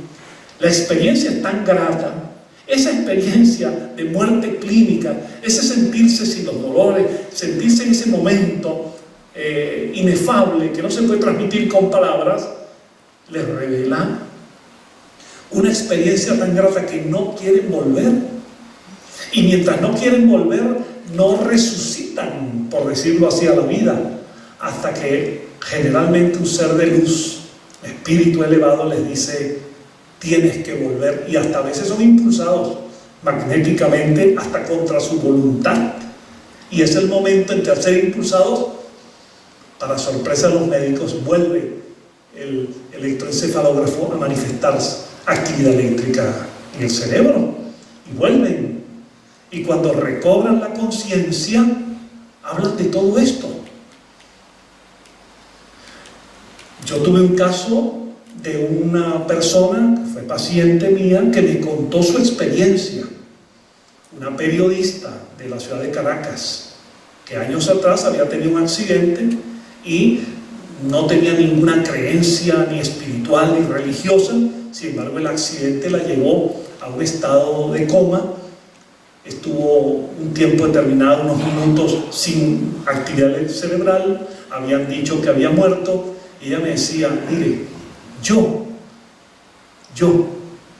La experiencia es tan grata. Esa experiencia de muerte clínica, ese sentirse sin los dolores, sentirse en ese momento inefable, que no se puede transmitir con palabras, les revela una experiencia tan grata que no quieren volver. Y mientras no quieren volver, no resucitan, por decirlo así, a la vida, hasta que generalmente un ser de luz, espíritu elevado, les dice: tienes que volver, y hasta a veces son impulsados magnéticamente hasta contra su voluntad. Y es el momento en que al ser impulsados, para sorpresa de los médicos, vuelve el electroencefalógrafo a manifestar actividad eléctrica en el cerebro, y vuelven. Y cuando recobran la conciencia, hablan de todo esto. Yo tuve un caso de una persona que fue paciente mía que me contó su experiencia, una periodista de la ciudad de Caracas, que años atrás había tenido un accidente y no tenía ninguna creencia ni espiritual ni religiosa. Sin embargo, el accidente la llevó a un estado de coma, estuvo un tiempo determinado, unos minutos sin actividad cerebral, habían dicho que había muerto, y ella me decía: mire, yo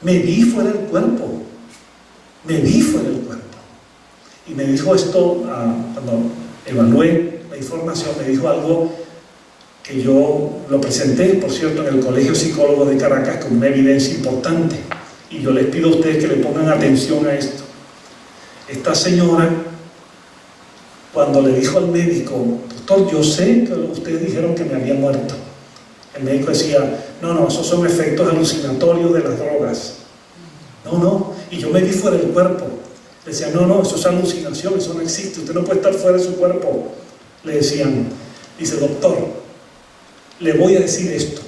me vi fuera del cuerpo, y me dijo esto cuando evalué la información, me dijo algo que yo lo presenté, por cierto, en el Colegio Psicólogo de Caracas como una evidencia importante. Y yo les pido a ustedes que le pongan atención a esto. Esta señora, cuando le dijo al médico, doctor, yo sé que ustedes dijeron que me había muerto. El médico decía, no, esos son efectos alucinatorios de las drogas. No, y yo me vi fuera del cuerpo. Decía, no, eso es alucinación, eso no existe, usted no puede estar fuera de su cuerpo. Le decían, dice, doctor, le voy a decir esto.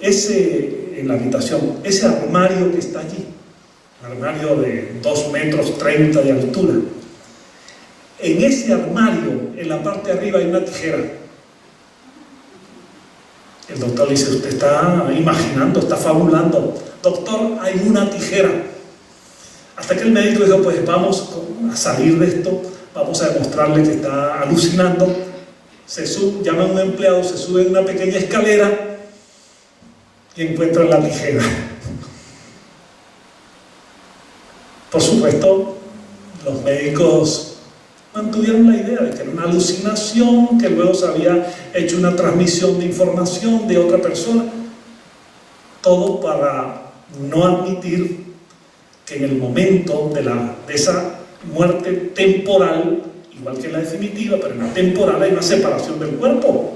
En la habitación, ese armario que está allí, un armario de 2,30 metros de altura, en ese armario, en la parte de arriba hay una tijera. El doctor le dice, usted está imaginando, está fabulando. Doctor, hay una tijera. Hasta que el médico dijo, pues vamos a salir de esto, vamos a demostrarle que está alucinando. Llama a un empleado, se sube en una pequeña escalera y encuentran la tijera. Por supuesto, los médicos mantuvieron la idea de que era una alucinación, que luego se había hecho una transmisión de información de otra persona, todo para no admitir que en el momento de esa muerte temporal, igual que en la definitiva, pero en la temporal hay una separación del cuerpo.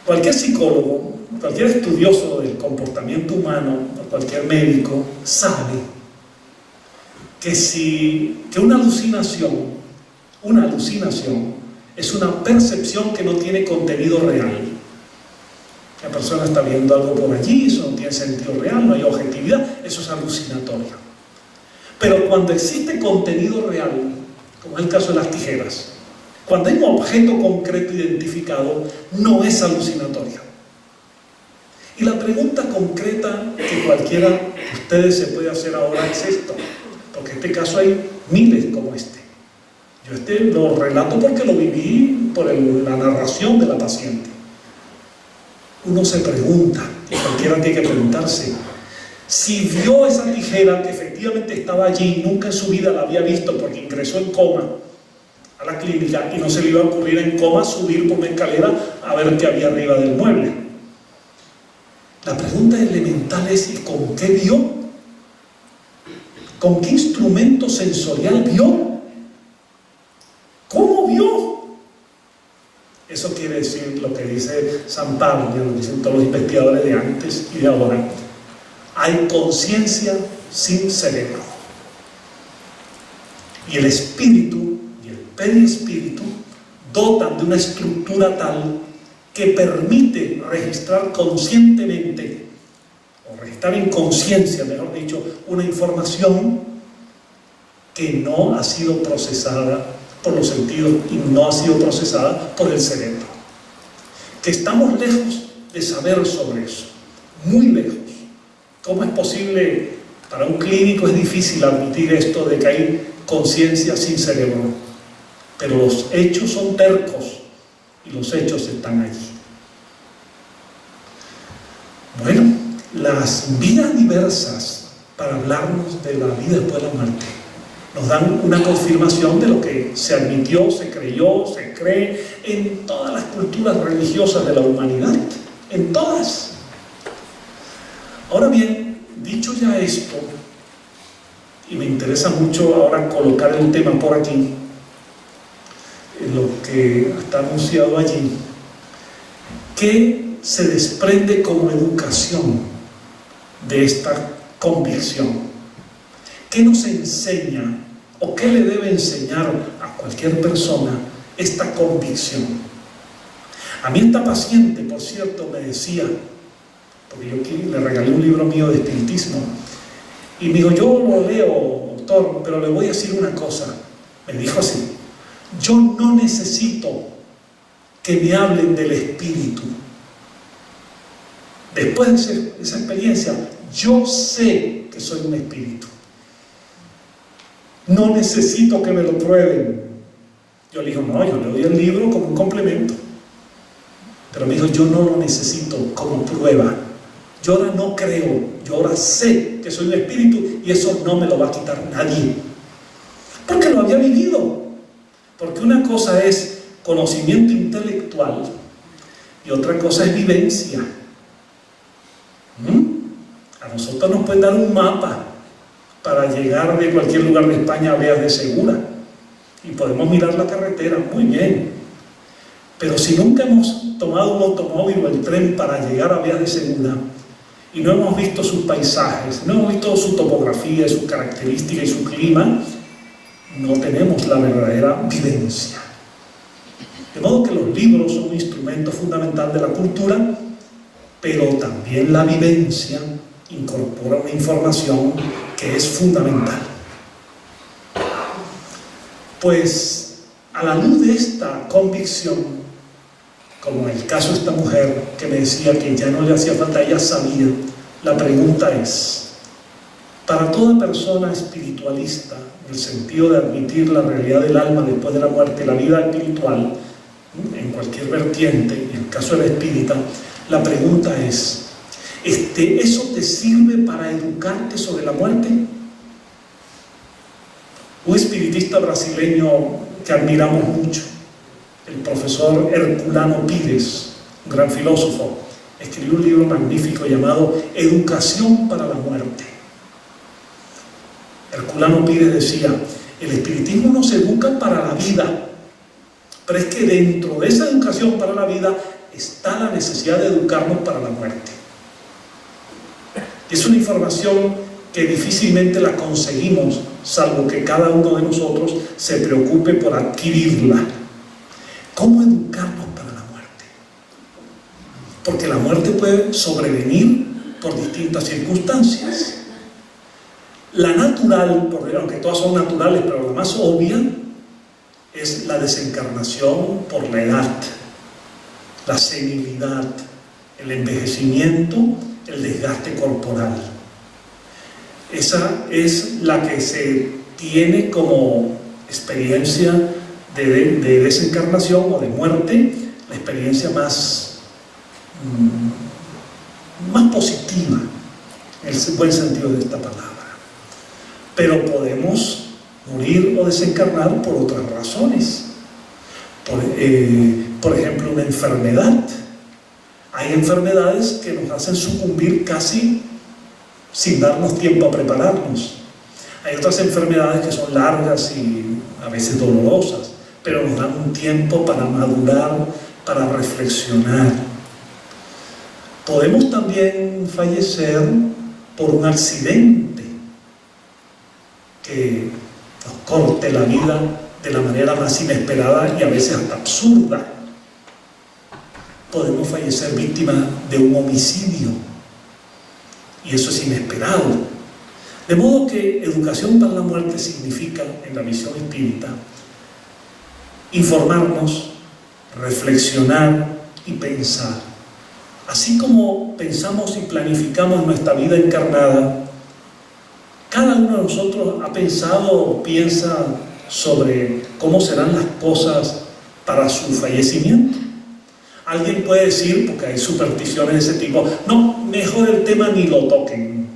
Cualquier psicólogo, cualquier estudioso del comportamiento humano, cualquier médico, sabe que una alucinación es una percepción que no tiene contenido real. La persona está viendo algo por allí, eso no tiene sentido real, no hay objetividad, eso es alucinatorio. Pero cuando existe contenido real, como es el caso de las tijeras, cuando hay un objeto concreto identificado, no es alucinatorio. Y la pregunta concreta que cualquiera de ustedes se puede hacer ahora es esto, porque en este caso hay miles como este. Yo lo relato porque lo viví por la narración de la paciente. Uno se pregunta, y cualquiera tiene que preguntarse, si vio esa tijera que efectivamente estaba allí, nunca en su vida la había visto porque ingresó en coma a la clínica y no se le iba a ocurrir en coma subir por una escalera a ver qué había arriba del mueble. La pregunta elemental es, ¿y con qué vio? ¿Con qué instrumento sensorial vio? ¿Cómo vio? Eso quiere decir lo que dice San Pablo, lo dicen todos los investigadores de antes y de ahora. Hay conciencia sin cerebro. Y el espíritu y el perispíritu dotan de una estructura tal que permite registrar conscientemente, o registrar en conciencia, mejor dicho, una información que no ha sido procesada por los sentidos y no ha sido procesada por el cerebro. Que estamos lejos de saber sobre eso, muy lejos. ¿Cómo es posible? Para un clínico es difícil admitir esto de que hay conciencia sin cerebro, pero los hechos son tercos y los hechos están allí. Bueno, las vías diversas para hablarnos de la vida después de la muerte nos dan una confirmación de lo que se admitió, se creyó, se cree en todas las culturas religiosas de la humanidad, en todas. Ahora bien, dicho ya esto, y me interesa mucho ahora colocar el tema por aquí, lo que está anunciado allí, ¿qué se desprende como educación de esta convicción? ¿Qué nos enseña o qué le debe enseñar a cualquier persona esta convicción? A mí esta paciente, por cierto, me decía, porque yo le regalé un libro mío de espiritismo, y me dijo, yo lo leo, doctor, pero le voy a decir una cosa. Me dijo así, yo no necesito que me hablen del espíritu. Después de esa experiencia, yo sé que soy un espíritu. No necesito que me lo prueben. Yo le digo, no, yo le doy el libro como un complemento. Pero me dijo, yo no lo necesito como prueba. Yo ahora no creo, yo ahora sé que soy un espíritu y eso no me lo va a quitar nadie. Porque lo había vivido. Porque una cosa es conocimiento intelectual y otra cosa es vivencia. A nosotros nos pueden dar un mapa para llegar de cualquier lugar de España a Beas de Segura y podemos mirar la carretera muy bien, pero si nunca hemos tomado un automóvil o el tren para llegar a Beas de Segura y no hemos visto sus paisajes, no hemos visto su topografía, sus características y su clima, no tenemos la verdadera vivencia. De modo que los libros son un instrumento fundamental de la cultura, pero también la vivencia incorpora una información que es fundamental. Pues a la luz de esta convicción, como en el caso de esta mujer que me decía que ya no le hacía falta, ella sabía, la pregunta es, para toda persona espiritualista, en el sentido de admitir la realidad del alma después de la muerte, la vida espiritual, en cualquier vertiente, en el caso del espírita, la pregunta es, ¿eso te sirve para educarte sobre la muerte? Un espiritista brasileño que admiramos mucho, el profesor Herculano Pires, un gran filósofo, escribió un libro magnífico llamado Educación para la muerte. Herculano Pires decía, el espiritismo nos educa para la vida, pero es que dentro de esa educación para la vida está la necesidad de educarnos para la muerte. Es una información que difícilmente la conseguimos, salvo que cada uno de nosotros se preocupe por adquirirla. ¿Cómo educarnos para la muerte? Porque la muerte puede sobrevenir por distintas circunstancias. La natural, aunque todas son naturales, pero la más obvia es la desencarnación por la edad, la senilidad, el envejecimiento, el desgaste corporal. Esa es la que se tiene como experiencia de desencarnación o de muerte, la experiencia más positiva, en el buen sentido de esta palabra. Pero podemos morir o desencarnar por otras razones. Por ejemplo, una enfermedad. Hay enfermedades que nos hacen sucumbir casi sin darnos tiempo a prepararnos. Hay otras enfermedades que son largas y a veces dolorosas, pero nos dan un tiempo para madurar, para reflexionar. Podemos también fallecer por un accidente que nos corte la vida de la manera más inesperada y a veces hasta absurda. Podemos fallecer víctima de un homicidio y eso es inesperado. De modo que educación para la muerte significa, en la misión espírita, informarnos, reflexionar y pensar. Así como pensamos y planificamos nuestra vida encarnada, cada uno de nosotros ha pensado o piensa sobre cómo serán las cosas para su fallecimiento. Alguien puede decir, porque hay supersticiones de ese tipo, no, mejor el tema ni lo toquen,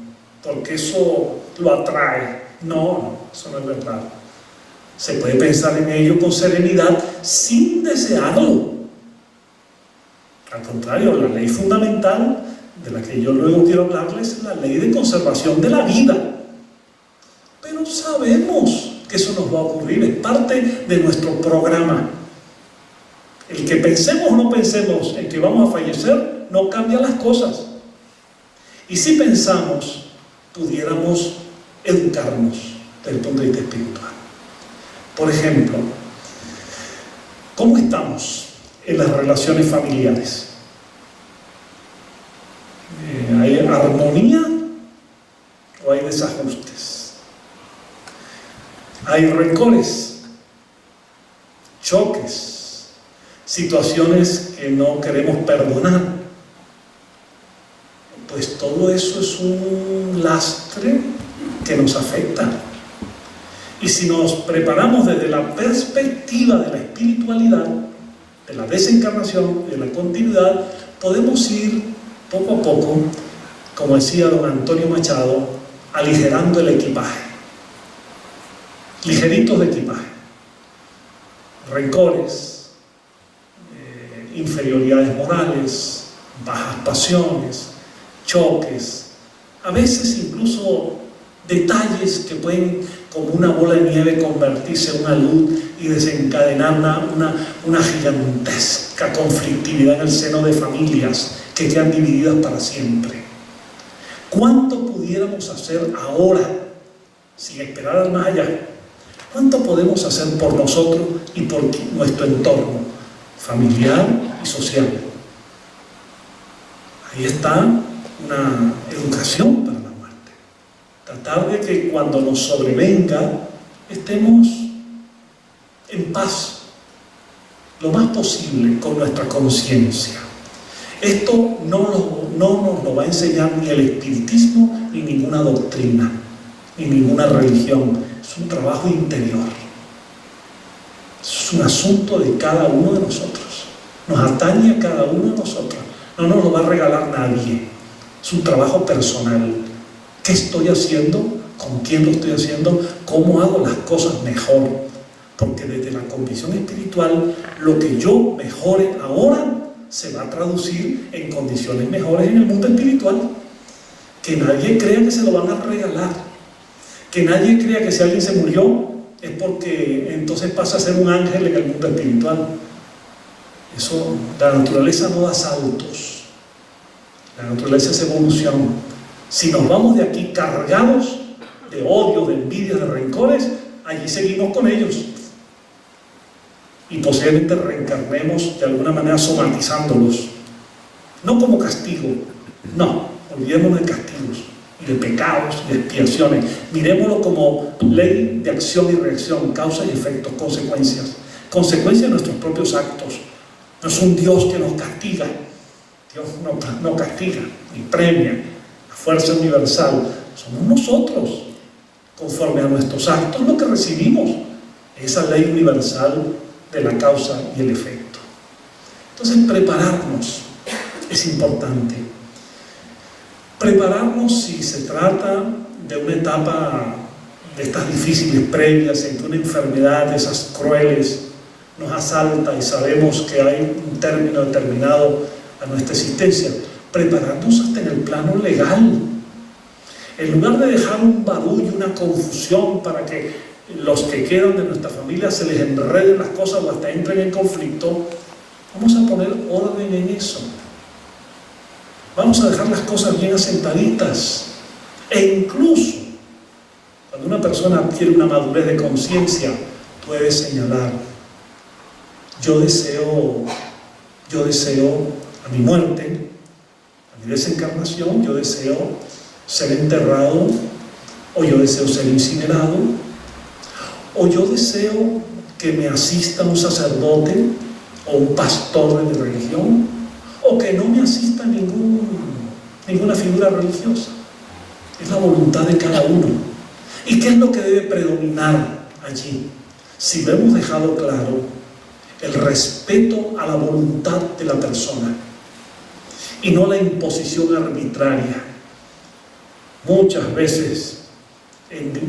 porque eso lo atrae. No, eso no es verdad. Se puede pensar en ello con serenidad sin desearlo. Al contrario, la ley fundamental de la que yo luego quiero hablarles es la ley de conservación de la vida. Pero sabemos que eso nos va a ocurrir, es parte de nuestro programa. El que pensemos o no pensemos en que vamos a fallecer no cambia las cosas. Y si pensamos, pudiéramos educarnos desde el punto de vista espiritual. Por ejemplo, ¿cómo estamos en las relaciones familiares? ¿Hay armonía o hay desajustes? ¿Hay rencores, choques, situaciones que no queremos perdonar? Pues todo eso es un lastre que nos afecta. Y si nos preparamos desde la perspectiva de la espiritualidad, de la desencarnación, de la continuidad, podemos ir poco a poco, como decía don Antonio Machado, aligerando el equipaje. Ligeritos de equipaje. rencores, inferioridades morales, bajas pasiones, choques, a veces incluso detalles que pueden, como una bola de nieve, convertirse en una luz y desencadenar una gigantesca conflictividad en el seno de familias que quedan divididas para siempre. ¿Cuánto pudiéramos hacer ahora, sin esperar al más allá? ¿Cuánto podemos hacer por nosotros y por nuestro entorno familiar y social? Ahí está una educación para la muerte. Tratar de que cuando nos sobrevenga estemos en paz lo más posible con nuestra conciencia. Esto no nos lo va a enseñar ni el espiritismo, ni ninguna doctrina, ni ninguna religión. Es un trabajo interior. Es un asunto de cada uno de nosotros. Nos atañe a cada uno de nosotros. No nos lo va a regalar nadie. Es un trabajo personal. ¿Qué estoy haciendo? ¿Con quién lo estoy haciendo? ¿Cómo hago las cosas mejor? Porque desde la convicción espiritual, lo que yo mejore ahora se va a traducir en condiciones mejores en el mundo espiritual. Que nadie crea que se lo van a regalar. Que nadie crea que si alguien se murió es porque entonces pasa a ser un ángel en el mundo espiritual. Eso, la naturaleza no da saltos. La naturaleza es evolución. Si nos vamos de aquí cargados de odio, de envidia, de rencores, allí seguimos con ellos. Y posiblemente reencarnemos de alguna manera somatizándolos. No como castigo, no, olvidémonos de castigos y de pecados y de expiaciones. Mirémoslo como ley de acción y reacción, causa y efecto, consecuencias. Consecuencias de nuestros propios actos. No es un Dios que nos castiga. Dios no castiga ni premia. La fuerza universal somos nosotros, conforme a nuestros actos, lo que recibimos. Esa ley universal de la causa y el efecto. Entonces, prepararnos es importante. Prepararnos si se trata de una etapa de estas difíciles previas, en que una enfermedad de esas crueles nos asalta y sabemos que hay un término determinado a nuestra existencia. Prepararnos hasta en el plano legal. En lugar de dejar un barullo, una confusión para que los que quedan de nuestra familia se les enreden las cosas o hasta entren en conflicto, vamos a poner orden en eso. Vamos a dejar las cosas bien asentaditas. E incluso, cuando una persona adquiere una madurez de conciencia, puede señalar: yo deseo a mi muerte, a mi desencarnación, yo deseo ser enterrado, o yo deseo ser incinerado, o yo deseo que me asista un sacerdote o un pastor de mi religión, o que no me asista ninguna figura religiosa. Es la voluntad de cada uno. ¿Y qué es lo que debe predominar allí? Si lo hemos dejado claro, el respeto a la voluntad de la persona y no la imposición arbitraria. Muchas veces,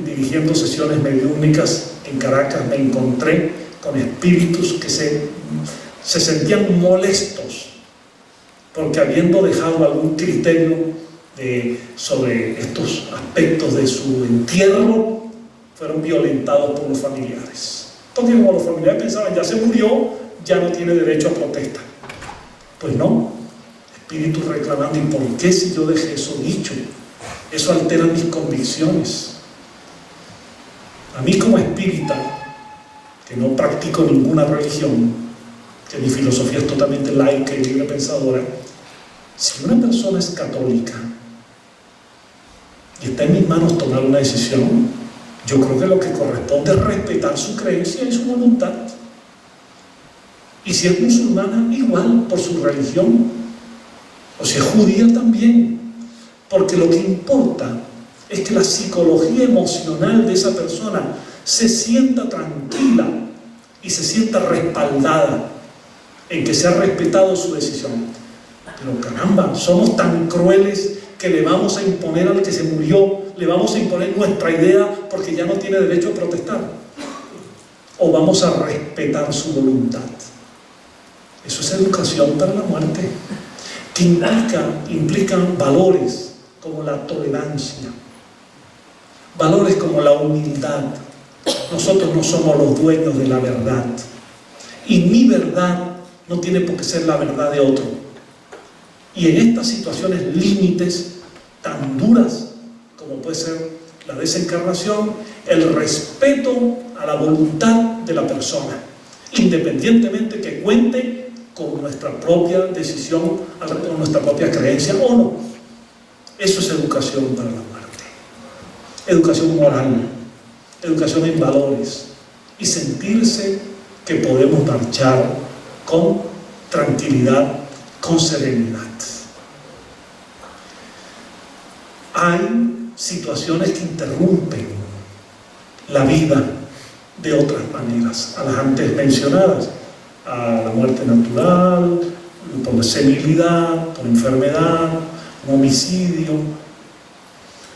dirigiendo sesiones mediúnicas en Caracas, me encontré con espíritus que se sentían molestos porque, habiendo dejado algún criterio sobre estos aspectos de su entierro, fueron violentados por los familiares. Porque como los familiares pensaban, ya se murió, ya no tiene derecho a protesta. Pues no, espíritus reclamando: ¿y por qué si yo dejé eso dicho? Eso altera mis convicciones. A mí, como espírita, que no practico ninguna religión, que mi filosofía es totalmente laica y libre pensadora, si una persona es católica y está en mis manos tomar una decisión, yo creo que lo que corresponde es respetar su creencia y su voluntad. Y si es musulmana, igual, por su religión. O si es judía, también. Porque lo que importa es que la psicología emocional de esa persona se sienta tranquila y se sienta respaldada en que se ha respetado su decisión. Pero caramba, somos tan crueles que le vamos a imponer al que se murió, le vamos a imponer nuestra idea porque ya no tiene derecho a protestar. o vamos a respetar su voluntad? Eso es educación para la muerte, que implican valores como la tolerancia, valores como la humildad. Nosotros no somos los dueños de la verdad, y mi verdad no tiene por qué ser la verdad de otro. Y en estas situaciones límites tan duras como puede ser la desencarnación, el respeto a la voluntad de la persona, independientemente que cuente con nuestra propia decisión, con nuestra propia creencia o no. Eso es educación para la muerte. Educación moral, educación en valores, y sentirse que podemos marchar con tranquilidad, con serenidad. Hay situaciones que interrumpen la vida de otras maneras, a las antes mencionadas, a la muerte natural, por senilidad, por enfermedad, un homicidio.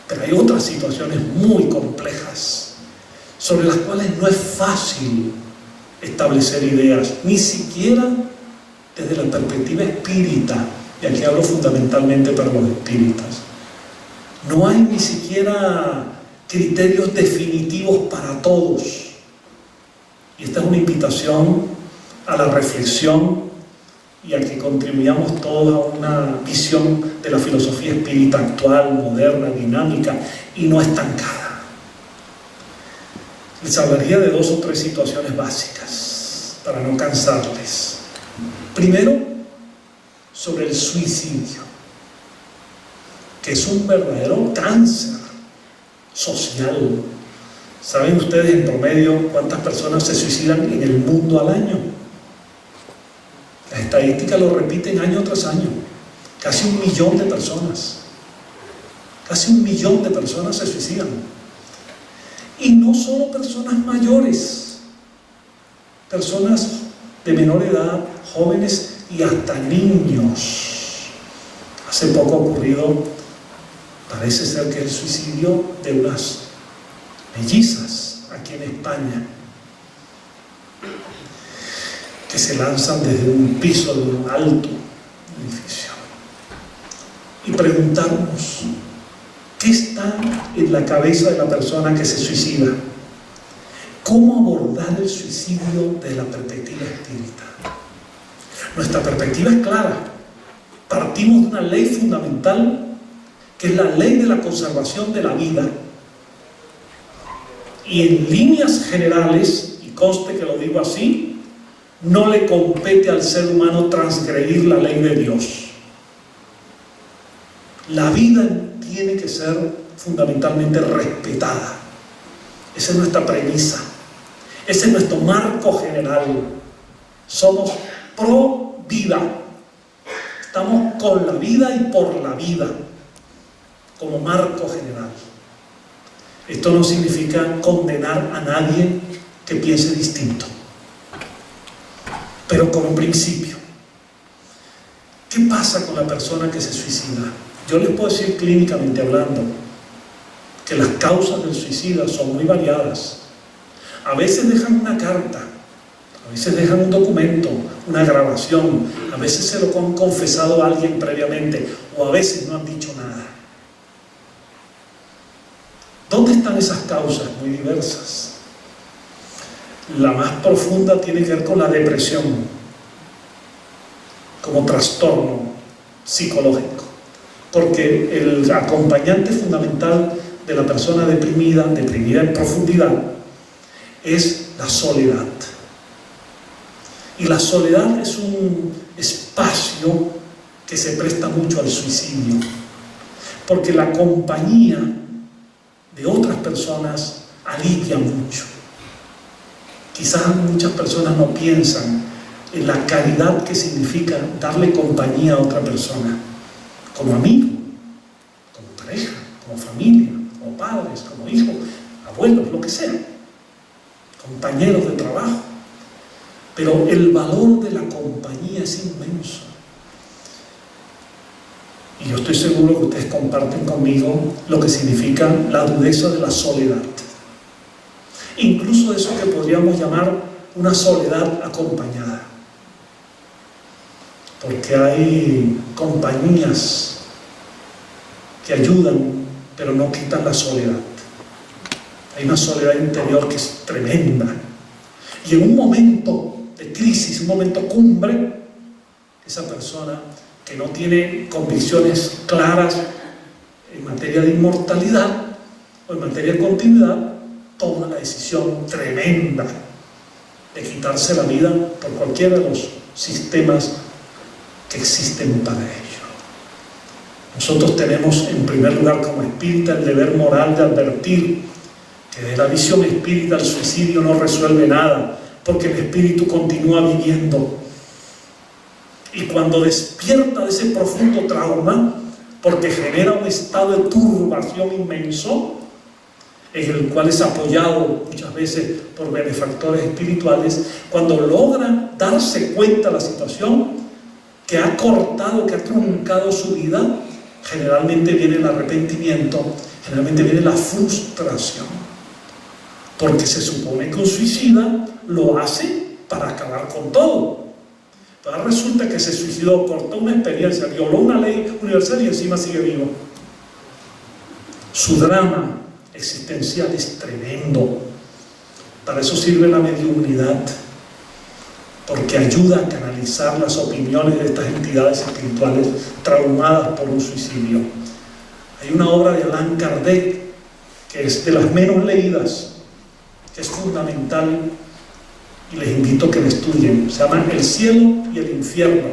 Pero hay otras situaciones muy complejas, sobre las cuales no es fácil establecer ideas, ni siquiera desde la perspectiva espírita, y aquí hablo fundamentalmente para los espíritas. No hay ni siquiera criterios definitivos para todos. Y esta es una invitación a la reflexión y a que contribuyamos todos a una visión de la filosofía espírita actual, moderna, dinámica y no estancada. Les hablaría de 2 o 3 situaciones básicas para no cansarles. Primero, sobre el suicidio, que es un verdadero cáncer social. ¿Saben ustedes en promedio cuántas personas se suicidan en el mundo al año? Las estadísticas lo repiten año tras año. Casi 1 millón de personas. Casi 1 millón de personas se suicidan. Y no solo personas mayores, personas de menor edad, jóvenes y hasta niños. Hace poco ha ocurrido, parece ser que el suicidio de unas mellizas aquí en España, que se lanzan desde un piso de un alto edificio. Y preguntarnos, ¿qué está en la cabeza de la persona que se suicida? ¿Cómo abordar el suicidio desde la perspectiva espírita? Nuestra perspectiva es clara. Partimos de una ley fundamental, que es la ley de la conservación de la vida. Y en líneas generales, y conste que lo digo así, no le compete al ser humano transgredir la ley de Dios. La vida tiene que ser fundamentalmente respetada. Esa es nuestra premisa. Ese es nuestro marco general. Somos pro vida. Estamos con la vida y por la vida, como marco general. Esto no significa condenar a nadie que piense distinto, pero como principio. ¿Qué pasa con la persona que se suicida? Yo les puedo decir clínicamente hablando que las causas del suicidio son muy variadas. A veces dejan una carta, a veces dejan un documento, una grabación, a veces se lo han confesado a alguien previamente, o a veces no han dicho nada. ¿Dónde están esas causas? Muy diversas. La más profunda tiene que ver con la depresión, como trastorno psicológico, porque el acompañante fundamental de la persona deprimida en profundidad, es la soledad. Y la soledad es un espacio que se presta mucho al suicidio, porque la compañía de otras personas alivia mucho. Quizás muchas personas no piensan en la caridad que significa darle compañía a otra persona, como amigo, como pareja, como familia, como padres, como hijos, abuelos, lo que sea, compañeros de trabajo. Pero el valor de la compañía es inmenso. Y yo estoy seguro que ustedes comparten conmigo lo que significa la dureza de la soledad. incluso eso que podríamos llamar una soledad acompañada. Porque hay compañías que ayudan, pero no quitan la soledad. Hay una soledad interior que es tremenda. Y en un momento de crisis, un momento cumbre, esa persona que no tiene convicciones claras en materia de inmortalidad o en materia de continuidad, toma la decisión tremenda de quitarse la vida por cualquiera de los sistemas que existen para ello. Nosotros tenemos en primer lugar como espírita el deber moral de advertir que desde la visión espírita el suicidio no resuelve nada, porque el espíritu continúa viviendo. Y cuando despierta de ese profundo trauma, porque genera un estado de turbación inmenso, en el cual es apoyado muchas veces por benefactores espirituales, cuando logra darse cuenta de la situación, que ha cortado, que ha truncado su vida, generalmente viene el arrepentimiento, generalmente viene la frustración, porque se supone que un suicida lo hace para acabar con todo. Pero ahora resulta que se suicidó, cortó una experiencia, violó una ley universal y encima sigue vivo. Su drama existencial es tremendo. Para eso sirve la mediunidad, porque ayuda a canalizar las opiniones de estas entidades espirituales traumadas por un suicidio. Hay una obra de Allan Kardec que es de las menos leídas, que es fundamental y les invito a que la estudien. Se llama El cielo y el infierno.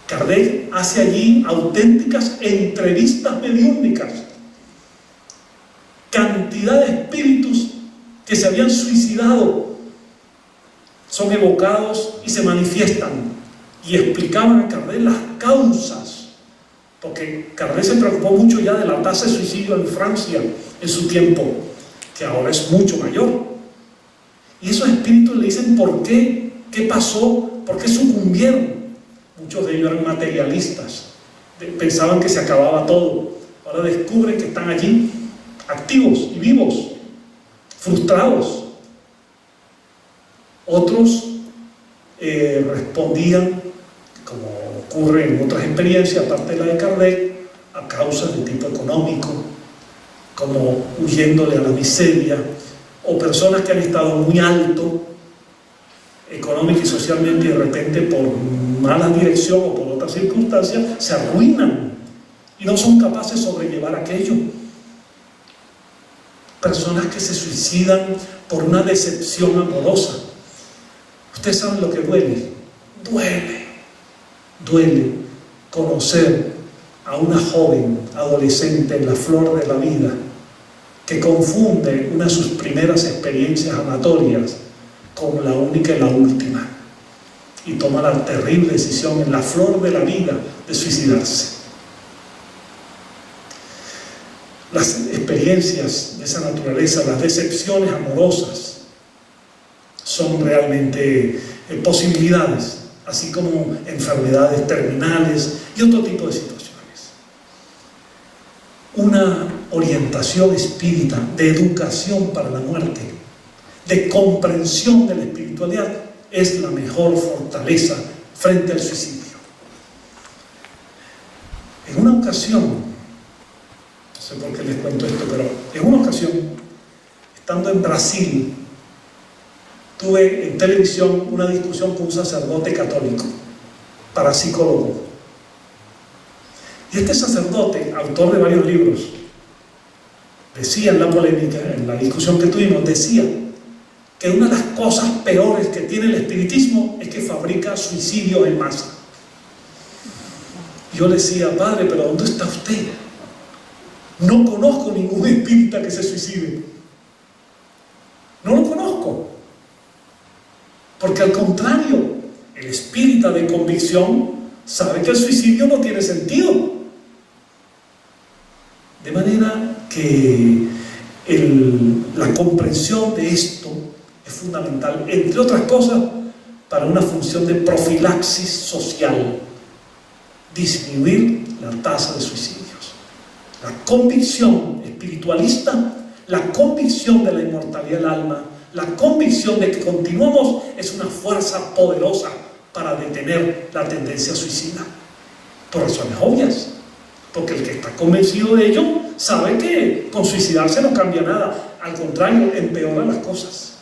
Kardec hace allí auténticas entrevistas mediúnicas. Cantidad de espíritus que se habían suicidado son evocados y se manifiestan, y explicaban a Kardec las causas, porque Kardec se preocupó mucho ya de la tasa de suicidio en Francia en su tiempo, que ahora es mucho mayor, y esos espíritus le dicen por qué, qué pasó, por qué sucumbieron. Muchos de ellos eran materialistas, pensaban que se acababa todo, ahora descubren que están allí activos y vivos, frustrados. Otros respondían, como ocurre en otras experiencias, aparte de la de Kardec, a causas de tipo económico, como huyéndole a la miseria, o personas que han estado muy alto económica y socialmente, y de repente por mala dirección o por otras circunstancias se arruinan y no son capaces de sobrellevar aquello. Personas que se suicidan por una decepción amorosa. Ustedes saben lo que duele. Duele conocer a una joven adolescente en la flor de la vida que confunde una de sus primeras experiencias amatorias como la única y la última, y toma la terrible decisión en la flor de la vida de suicidarse. Las experiencias de esa naturaleza, las decepciones amorosas, son realmente posibilidades, así como enfermedades terminales y otro tipo de situaciones. Una orientación espírita de educación para la muerte, de comprensión de la espiritualidad, es la mejor fortaleza frente al suicidio. En una ocasión, no sé por qué les cuento esto, pero en una ocasión, estando en Brasil, tuve en televisión una discusión con un sacerdote católico, parapsicólogo. Y este sacerdote, autor de varios libros, decía en la polémica, en la discusión que tuvimos, decía que una de las cosas peores que tiene el espiritismo es que fabrica suicidios en masa. Yo le decía, padre, pero ¿dónde está usted? No conozco ningún espírita que se suicide. No lo conozco. Porque al contrario, el espírita de convicción sabe que el suicidio no tiene sentido. De manera que la comprensión de esto es fundamental, entre otras cosas, para una función de profilaxis social, disminuir la tasa de suicidios. La convicción espiritualista La convicción de la inmortalidad del alma, la convicción de que continuamos, es una fuerza poderosa para detener la tendencia suicida. Por razones obvias. Porque el que está convencido de ello sabe que con suicidarse no cambia nada. Al contrario, empeora las cosas.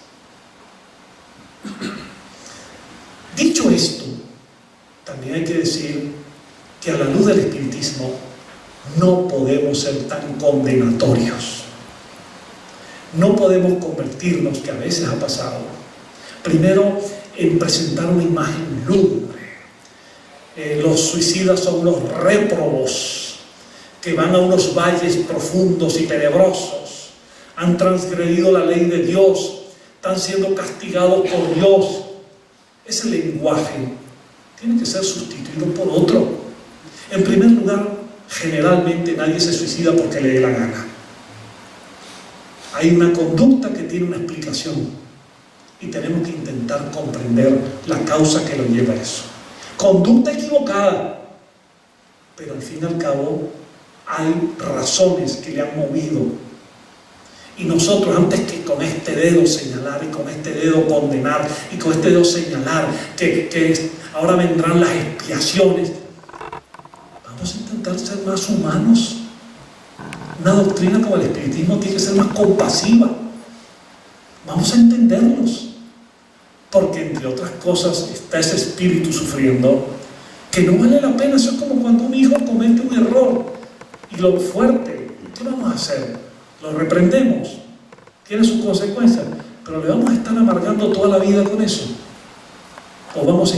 Dicho esto, también hay que decir que a la luz del espiritismo no podemos ser tan condenatorios. No podemos convertirnos, que a veces ha pasado, primero en presentar una imagen lúgubre. Los suicidas son unos réprobos que van a unos valles profundos y tenebrosos, han transgredido la ley de Dios, están siendo castigados por Dios. Ese lenguaje tiene que ser sustituido por otro. En primer lugar, generalmente nadie se suicida porque le dé la gana. Hay una conducta que tiene una explicación y tenemos que intentar comprender la causa que lo lleva a eso. Conducta equivocada, pero al fin y al cabo hay razones que le han movido. Y nosotros, antes que con este dedo señalar y con este dedo condenar y con este dedo señalar que ahora vendrán las expiaciones, vamos a intentar ser más humanos. Una doctrina como el espiritismo tiene que ser más compasiva. Vamos a entenderlos, porque entre otras cosas está ese espíritu sufriendo que no vale la pena. Eso es como cuando un hijo comete un error y lo fuerte, ¿qué vamos a hacer? Lo reprendemos, tiene sus consecuencias, pero le vamos a estar amargando toda la vida con eso. O vamos a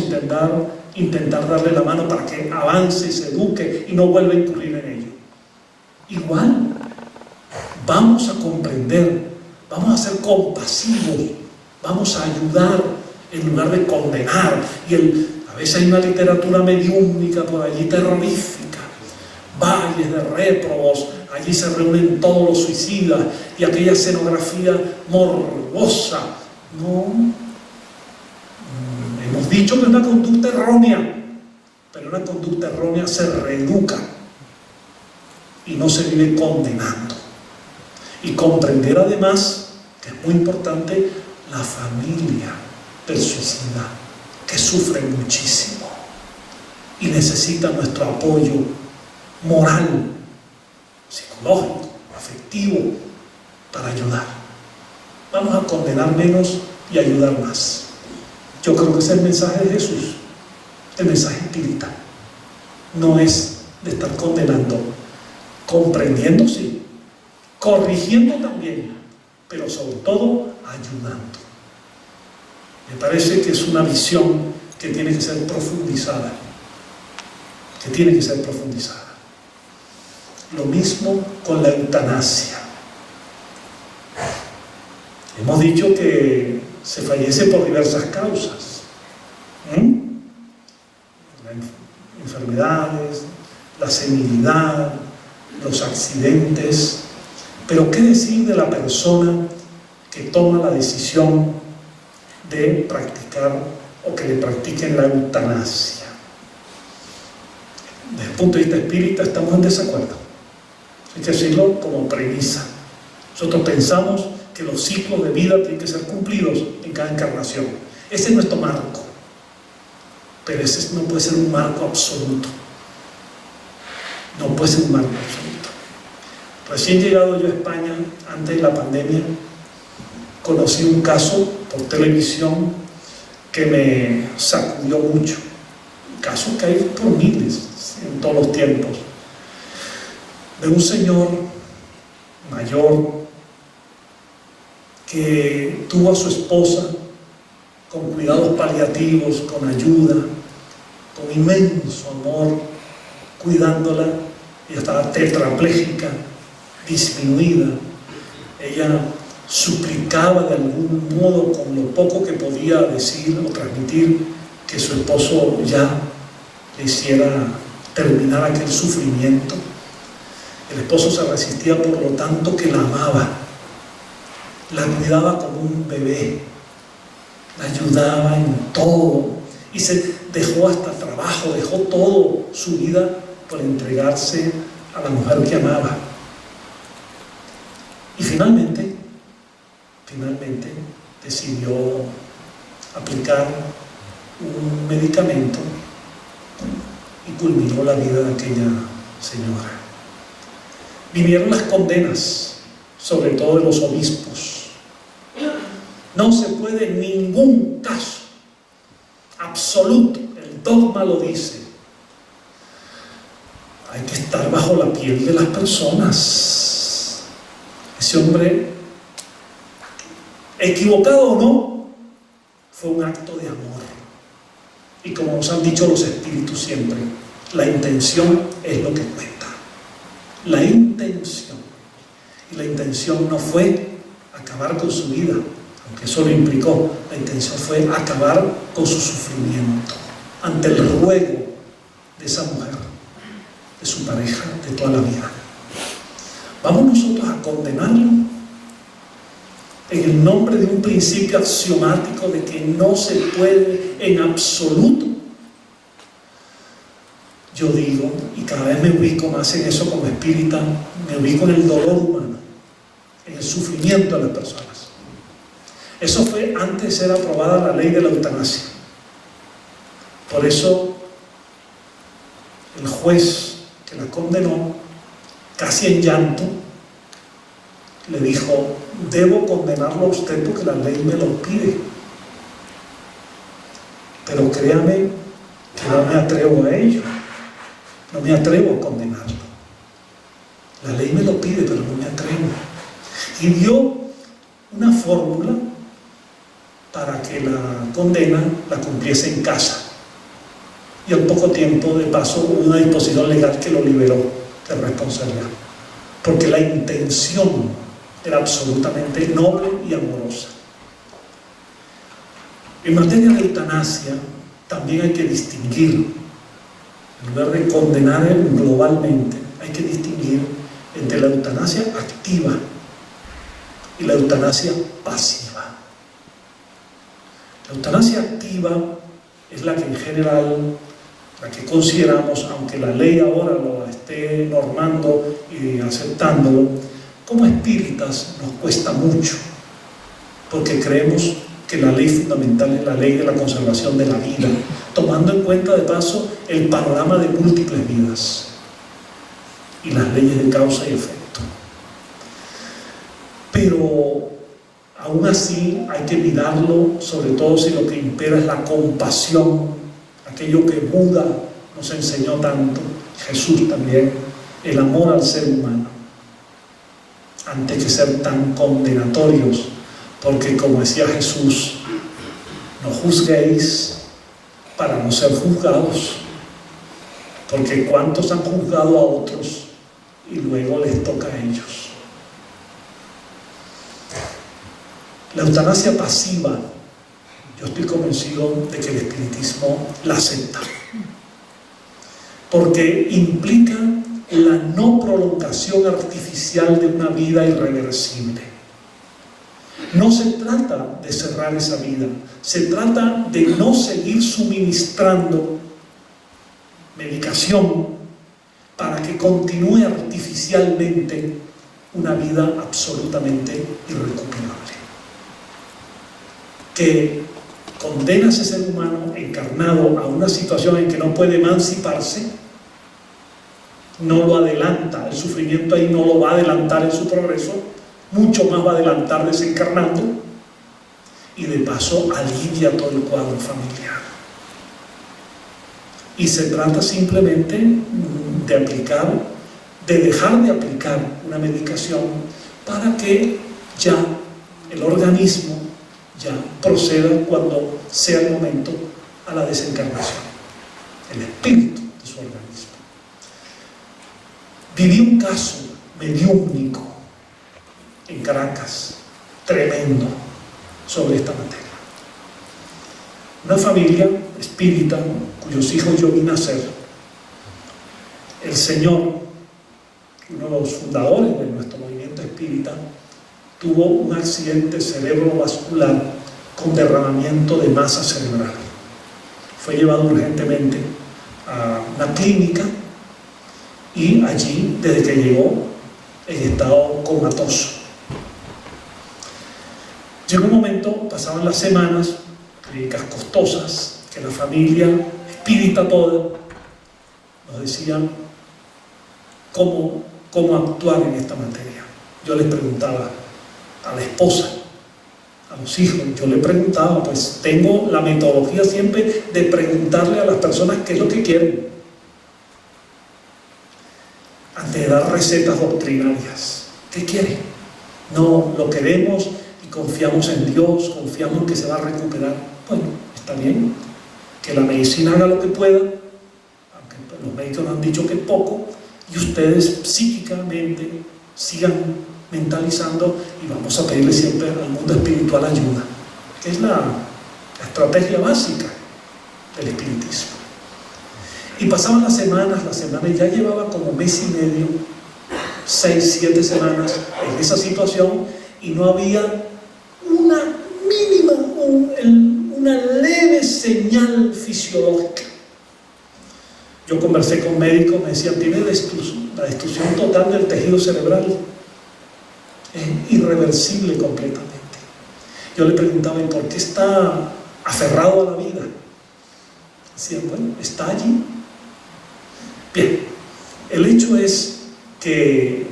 intentar darle la mano para que avance y se eduque y no vuelva a incurrir en ello. Igual, vamos a comprender, vamos a ser compasivos, vamos a ayudar en lugar de condenar. Y a veces hay una literatura mediúnica por allí terrorífica, valles de réprobos, allí se reúnen todos los suicidas y aquella escenografía morbosa. No, hemos dicho que es una conducta errónea, pero una conducta errónea se reeduca y no se vive condenando. Y comprender además, que es muy importante, la familia del suicida, que sufre muchísimo y necesita nuestro apoyo moral, psicológico, afectivo, para ayudar. Vamos a condenar menos y ayudar más. Yo creo que ese es el mensaje de Jesús, el mensaje espírita. No es de estar condenando, comprendiendo sí, corrigiendo también, pero sobre todo ayudando. Me parece que es una visión que tiene que ser profundizada, Lo mismo con la eutanasia. Hemos dicho que se fallece por diversas causas. Enfermedades, la senilidad, los accidentes. Pero ¿qué decir de la persona que toma la decisión de practicar o que le practiquen la eutanasia? Desde el punto de vista espírita estamos en desacuerdo. Hay que decirlo como premisa. Nosotros pensamos que los ciclos de vida tienen que ser cumplidos en cada encarnación. Ese es nuestro marco, pero ese no puede ser un marco absoluto. No puede ser un marco absoluto. Recién llegado yo a España, antes de la pandemia, conocí un caso por televisión que me sacudió mucho. Casos que hay por miles en todos los tiempos, de un señor mayor que tuvo a su esposa con cuidados paliativos, con ayuda, con inmenso amor, cuidándola. Ella estaba tetrapléjica, disminuida. Ella suplicaba de algún modo, con lo poco que podía decir o transmitir, que su esposo ya le hiciera terminar aquel sufrimiento. El esposo se resistía, por lo tanto que la amaba, la cuidaba como un bebé, la ayudaba en todo y se dejó hasta trabajo, dejó todo su vida por entregarse a la mujer que amaba. Y finalmente finalmente decidió aplicar un medicamento y culminó la vida de aquella señora. Vinieron las condenas, sobre todo de los obispos. No se puede en ningún caso absoluto, el dogma lo dice, hay que estar bajo la piel de las personas. Ese hombre, equivocado o no, fue un acto de amor. Y como nos han dicho los espíritus siempre, la intención es lo que cuenta. La intención. Y la intención no fue acabar con su vida, aunque eso lo implicó. La intención fue acabar con su sufrimiento ante el ruego de esa mujer, de su pareja, de toda la vida. ¿Vamos nosotros a condenarlo en el nombre de un principio axiomático de que no se puede en absoluto? Yo digo, y cada vez me ubico más en eso como espírita, me ubico en el dolor humano, en el sufrimiento de las personas. Eso fue antes de ser aprobada la ley de la eutanasia. Por eso el juez que la condenó, casi en llanto, le dijo: debo condenarlo a usted porque la ley me lo pide, pero créame que no me atrevo a ello, no me atrevo a condenarlo. La ley me lo pide, pero no me atrevo. Y dio una fórmula para que la condena la cumpliese en casa. Y al poco tiempo, de paso, hubo una disposición legal que lo liberó de responsabilidad, porque la intención era absolutamente noble y amorosa. En materia de eutanasia también hay que distinguir, en lugar de condenar globalmente, hay que distinguir entre la eutanasia activa y la eutanasia pasiva. La eutanasia activa es la que en general, la que consideramos, aunque la ley ahora lo esté normando y aceptándolo, como espíritas nos cuesta mucho, porque creemos que la ley fundamental es la ley de la conservación de la vida, tomando en cuenta de paso el panorama de múltiples vidas y las leyes de causa y efecto. Pero aún así hay que mirarlo, sobre todo si lo que impera es la compasión, aquello que Buda nos enseñó tanto, Jesús también, el amor al ser humano, antes que ser tan condenatorios, porque como decía Jesús, no juzguéis para no ser juzgados, porque cuántos han juzgado a otros y luego les toca a ellos. La eutanasia pasiva, yo estoy convencido de que el espiritismo la acepta, porque implica la no prolongación artificial de una vida irreversible. No se trata de cerrar esa vida, se trata de no seguir suministrando medicación para que continúe artificialmente una vida absolutamente irrecuperable, que condena a ese ser humano encarnado a una situación en que no puede emanciparse, no lo adelanta, el sufrimiento ahí no lo va a adelantar en su progreso, mucho más va a adelantar desencarnando, y de paso alivia todo el cuadro familiar. Y se trata simplemente de aplicar, de dejar de aplicar una medicación para que ya el organismo ya proceda, cuando sea el momento, a la desencarnación, el espíritu de su organismo. Viví un caso mediúmnico en Caracas, tremendo, sobre esta materia. Una familia espírita cuyos hijos yo vi nacer. El señor, uno de los fundadores de nuestro movimiento espírita, tuvo un accidente cerebrovascular con derramamiento de masa cerebral. Fue llevado urgentemente a una clínica y allí, desde que llegó, en estado comatoso. Llegó un momento, pasaban las semanas, clínicas costosas, que la familia espírita toda nos decían cómo actuar en esta materia. Yo les preguntaba a la esposa, a los hijos, yo le preguntaba, pues tengo la metodología siempre de preguntarle a las personas qué es lo que quieren, antes de dar recetas doctrinarias. ¿Qué quieren? No, lo queremos y confiamos en Dios, confiamos en que se va a recuperar. Bueno, está bien, que la medicina haga lo que pueda, aunque los médicos nos han dicho que es poco, y ustedes psíquicamente sigan mentalizando, y vamos a pedirle siempre al mundo espiritual ayuda, que es la estrategia básica del espiritismo. Y pasaban las semanas, ya llevaba como mes y medio, 6, 7 semanas en esa situación, y no había una mínima, una leve señal fisiológica. Yo conversé con médicos, me decían, tiene la destrucción total del tejido cerebral, es irreversible completamente. Yo le preguntaba, ¿y por qué está aferrado a la vida? Decían, bueno, está allí. Bien, el hecho es que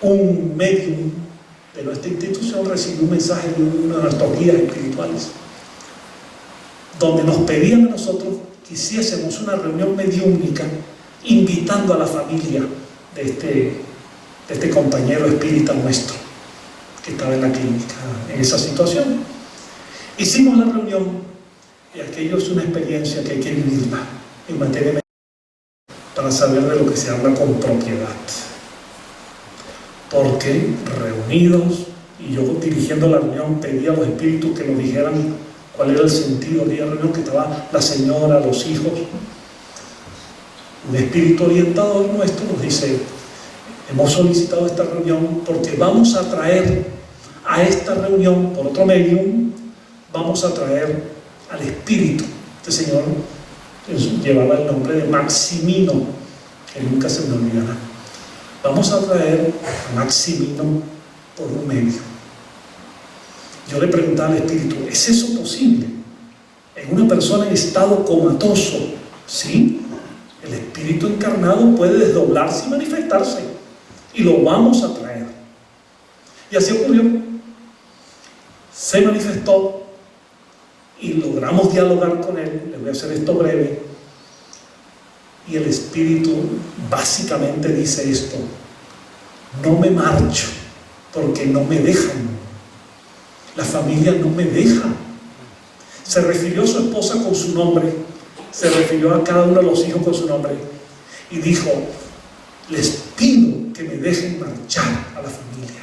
un médium de nuestra institución recibió un mensaje de uno de nuestros guías espirituales, donde nos pedían a nosotros que hiciésemos una reunión mediúmnica invitando a la familia de este compañero espírita nuestro que estaba en la clínica en esa situación. Hicimos la reunión, y aquello es una experiencia que hay que vivirla en materia de para saber de lo que se habla con propiedad, porque reunidos, y yo dirigiendo la reunión pedí a los espíritus que nos dijeran cuál era el sentido de la reunión, que estaba la señora, los hijos. Un espíritu orientador nuestro nos dice, hemos solicitado esta reunión porque vamos a traer a esta reunión, por otro medium, vamos a traer al espíritu. Este señor llevaba el nombre de Maximino, que nunca se me olvidará. Vamos a traer a Maximino por un medio. Yo le preguntaba al espíritu, ¿es eso posible? En una persona en estado comatoso, ¿sí? El espíritu encarnado puede desdoblarse y manifestarse, y lo vamos a traer. Y así ocurrió. Se manifestó y logramos dialogar con él. Le voy a hacer esto breve. Y el espíritu básicamente dice esto: no me marcho porque no me dejan, la familia no me deja. Se refirió a su esposa con su nombre, se refirió a cada uno de los hijos con su nombre, y dijo, les pido que me dejen marchar a la familia.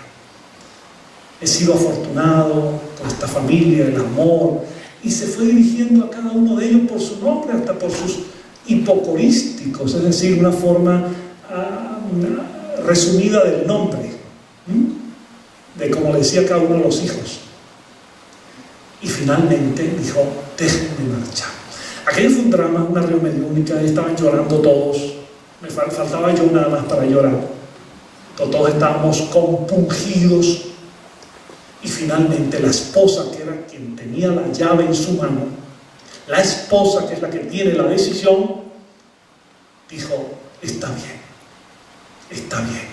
He sido afortunado por esta familia, el amor, y se fue dirigiendo a cada uno de ellos por su nombre, hasta por sus hipocorísticos, es decir, una forma resumida del nombre, de como le decía a cada uno de los hijos. Y finalmente dijo, déjenme marchar. Aquello fue un drama, una reunión mediúnica, estaban llorando todos, me faltaba yo nada más para llorar, todos estábamos compungidos. Y finalmente la esposa, que era quien tenía la llave en su mano, la esposa, que es la que tiene la decisión, dijo, está bien,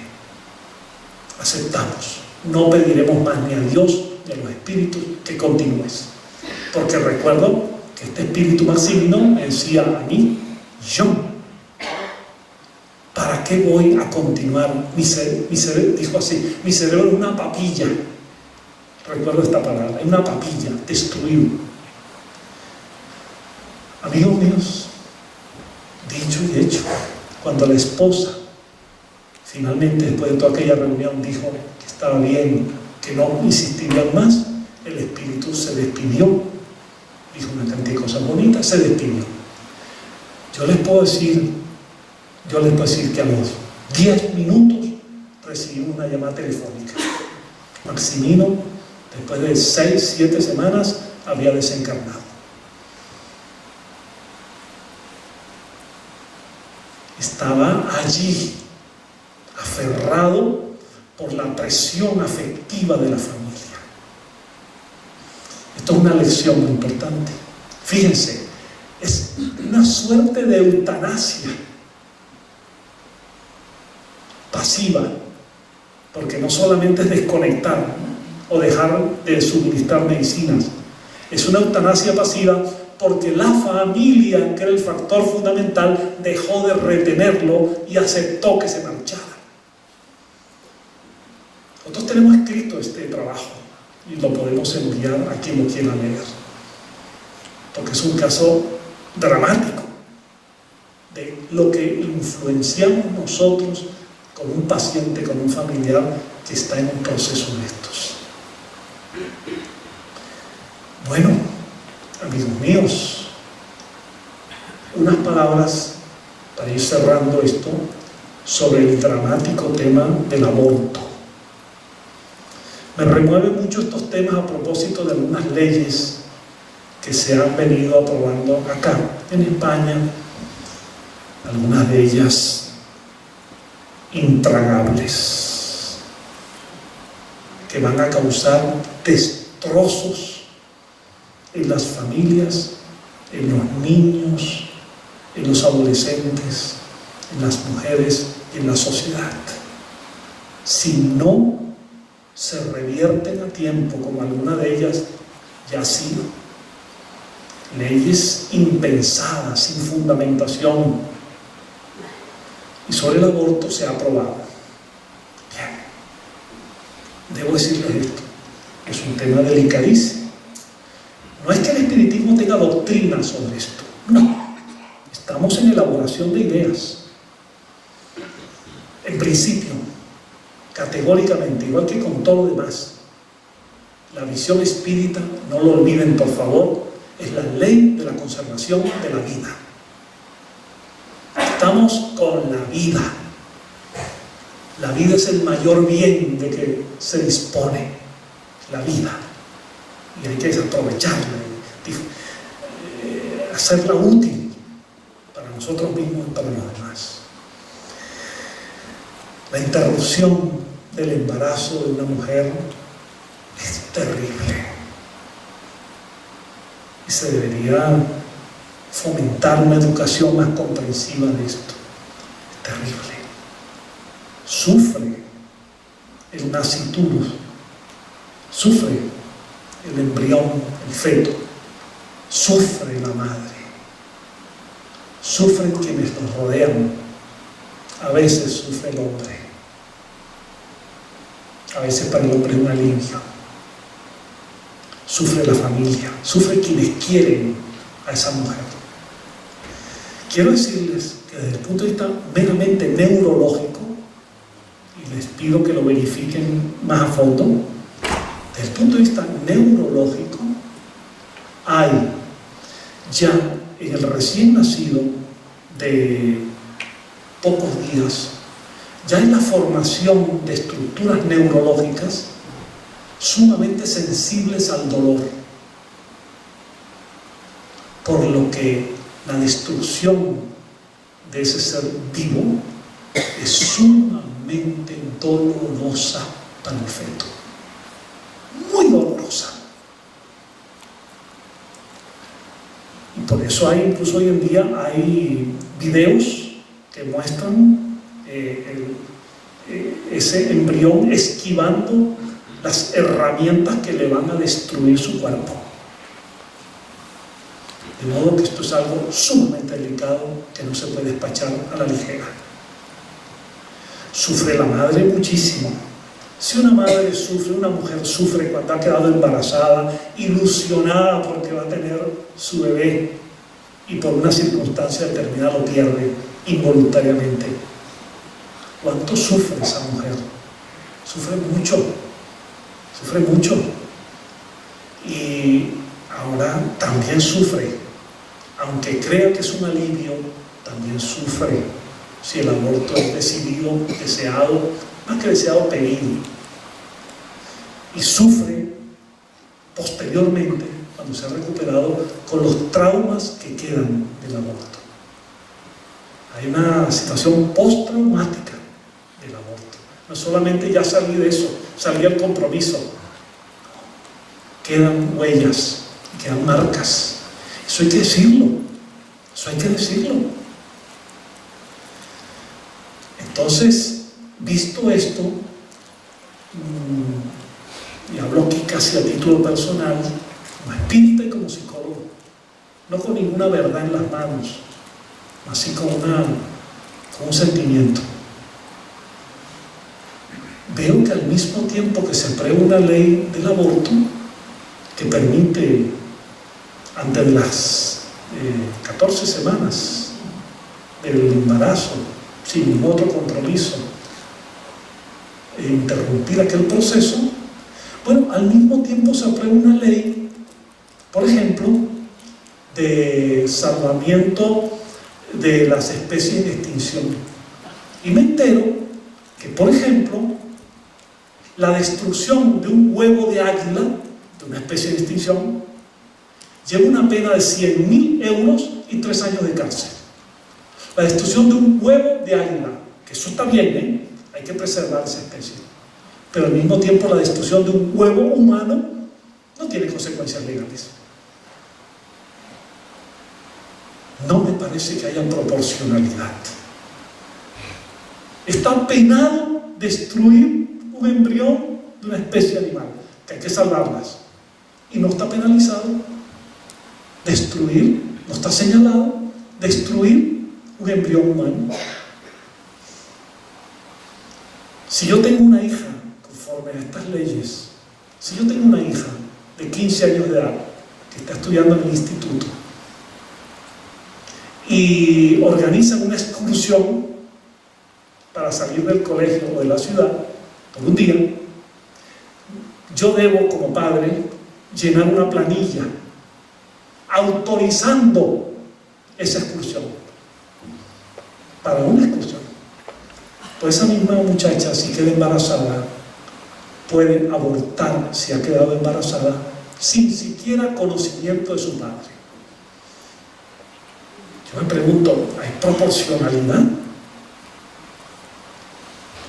aceptamos, no pediremos más ni a Dios ni a los espíritus que continúes, porque recuerdo que este espíritu Maximino me decía a mí, yo, ¿para qué voy a continuar? Mi cerebro, dijo así, mi cerebro es una papilla, recuerdo esta palabra, es una papilla, destruido. Amigos míos, dicho y hecho, cuando la esposa finalmente, después de toda aquella reunión, dijo que estaba bien, que no insistirían más, el espíritu se despidió, dijo una cantidad de cosas bonitas, se despidió. Yo les puedo decir que a los 10 minutos recibimos una llamada telefónica. Maximino, después de 6, 7 semanas, había desencarnado. Estaba allí, aferrado por la presión afectiva de la familia. Esto es una lección muy importante. Fíjense, es una suerte de eutanasia pasiva, porque no solamente es desconectar o dejar de suministrar medicinas, es una eutanasia pasiva porque la familia, que era el factor fundamental, dejó de retenerlo y aceptó que se marchara. Nosotros tenemos escrito este trabajo y lo podemos enviar a quien lo quiera leer, porque es un caso dramático de lo que influenciamos nosotros con un paciente, con un familiar que está en un proceso de estos. Bueno, amigos míos, unas palabras para ir cerrando esto sobre el dramático tema del aborto. Me remueven mucho estos temas a propósito de algunas leyes que se han venido aprobando acá en España, algunas de ellas intragables, que van a causar destrozos en las familias, en los niños, en los adolescentes, en las mujeres y en la sociedad. Si no se revierten a tiempo, como alguna de ellas ya ha sido, leyes impensadas, sin fundamentación, y sobre el aborto se ha aprobado. Bien, debo decirles esto, es un tema delicadísimo. No es que el espiritismo tenga doctrina sobre esto, no, estamos en elaboración de ideas. En principio, categóricamente, igual que con todo lo demás, la visión espírita, no lo olviden por favor, es la ley de la conservación de la vida. Estamos con la vida. La vida es el mayor bien de que se dispone, la vida. Y hay que aprovecharla, hacerla útil para nosotros mismos y para los demás. La interrupción del embarazo de una mujer es terrible y se debería fomentar una educación más comprensiva de esto. Es terrible. Sufre el nasciturus, sufre el embrión, el feto, sufre la madre, sufren quienes nos rodean, a veces sufre el hombre, a veces para el hombre es un alivio, sufre la familia, sufre quienes quieren a esa mujer. Quiero decirles que desde el punto de vista meramente neurológico, y les pido que lo verifiquen más a fondo, desde el punto de vista neurológico, hay ya en el recién nacido de pocos días, ya en la formación de estructuras neurológicas sumamente sensibles al dolor, por lo que la destrucción de ese ser vivo es sumamente dolorosa para el feto, muy dolorosa. Y por eso hay, incluso hoy en día, hay videos que muestran ese embrión esquivando las herramientas que le van a destruir su cuerpo. De modo que esto es algo sumamente delicado que no se puede despachar a la ligera. Sufre la madre muchísimo. Si una madre sufre, una mujer sufre cuando ha quedado embarazada, ilusionada porque va a tener su bebé y por una circunstancia determinada lo pierde involuntariamente. ¿Cuánto sufre esa mujer? Sufre mucho, sufre mucho. Y ahora también sufre, aunque crea que es un alivio, también sufre si el aborto es decidido, deseado, más que deseado, pedido. Y sufre posteriormente, cuando se ha recuperado, con los traumas que quedan del aborto. Hay una situación postraumática del aborto. No solamente ya salí de eso, salí del compromiso. quedan huellas, quedan marcas. Eso hay que decirlo, eso hay que decirlo. Entonces, visto esto, y hablo aquí casi a título personal, como espírita y como psicólogo, no con ninguna verdad en las manos, así con un sentimiento. Veo que al mismo tiempo que se aprueba una ley del aborto que permite, antes de las 14 semanas del embarazo, sin ningún otro compromiso, interrumpir aquel proceso, bueno, al mismo tiempo se aprueba una ley, por ejemplo, de salvamiento de las especies de extinción. Y me entero que, por ejemplo, la destrucción de un huevo de águila, de una especie de extinción, lleva una pena de 100.000 euros y 3 años de cárcel. La destrucción de un huevo de águila, que eso está bien, hay que preservar esa especie. Pero al mismo tiempo la destrucción de un huevo humano no tiene consecuencias legales. No me parece que haya proporcionalidad. Está penado destruir un embrión de una especie animal, que hay que salvarlas. Y no está penalizado destruir, no está señalado destruir un embrión humano. Si yo tengo una hija, conforme a estas leyes, si yo tengo una hija de 15 años de edad que está estudiando en el instituto y organizan una excursión para salir del colegio o de la ciudad por un día, yo debo, como padre, llenar una planilla autorizando esa excursión, para una excursión. Pues esa misma muchacha, si queda embarazada, puede abortar si ha quedado embarazada sin siquiera conocimiento de su padre. Yo me pregunto, ¿hay proporcionalidad?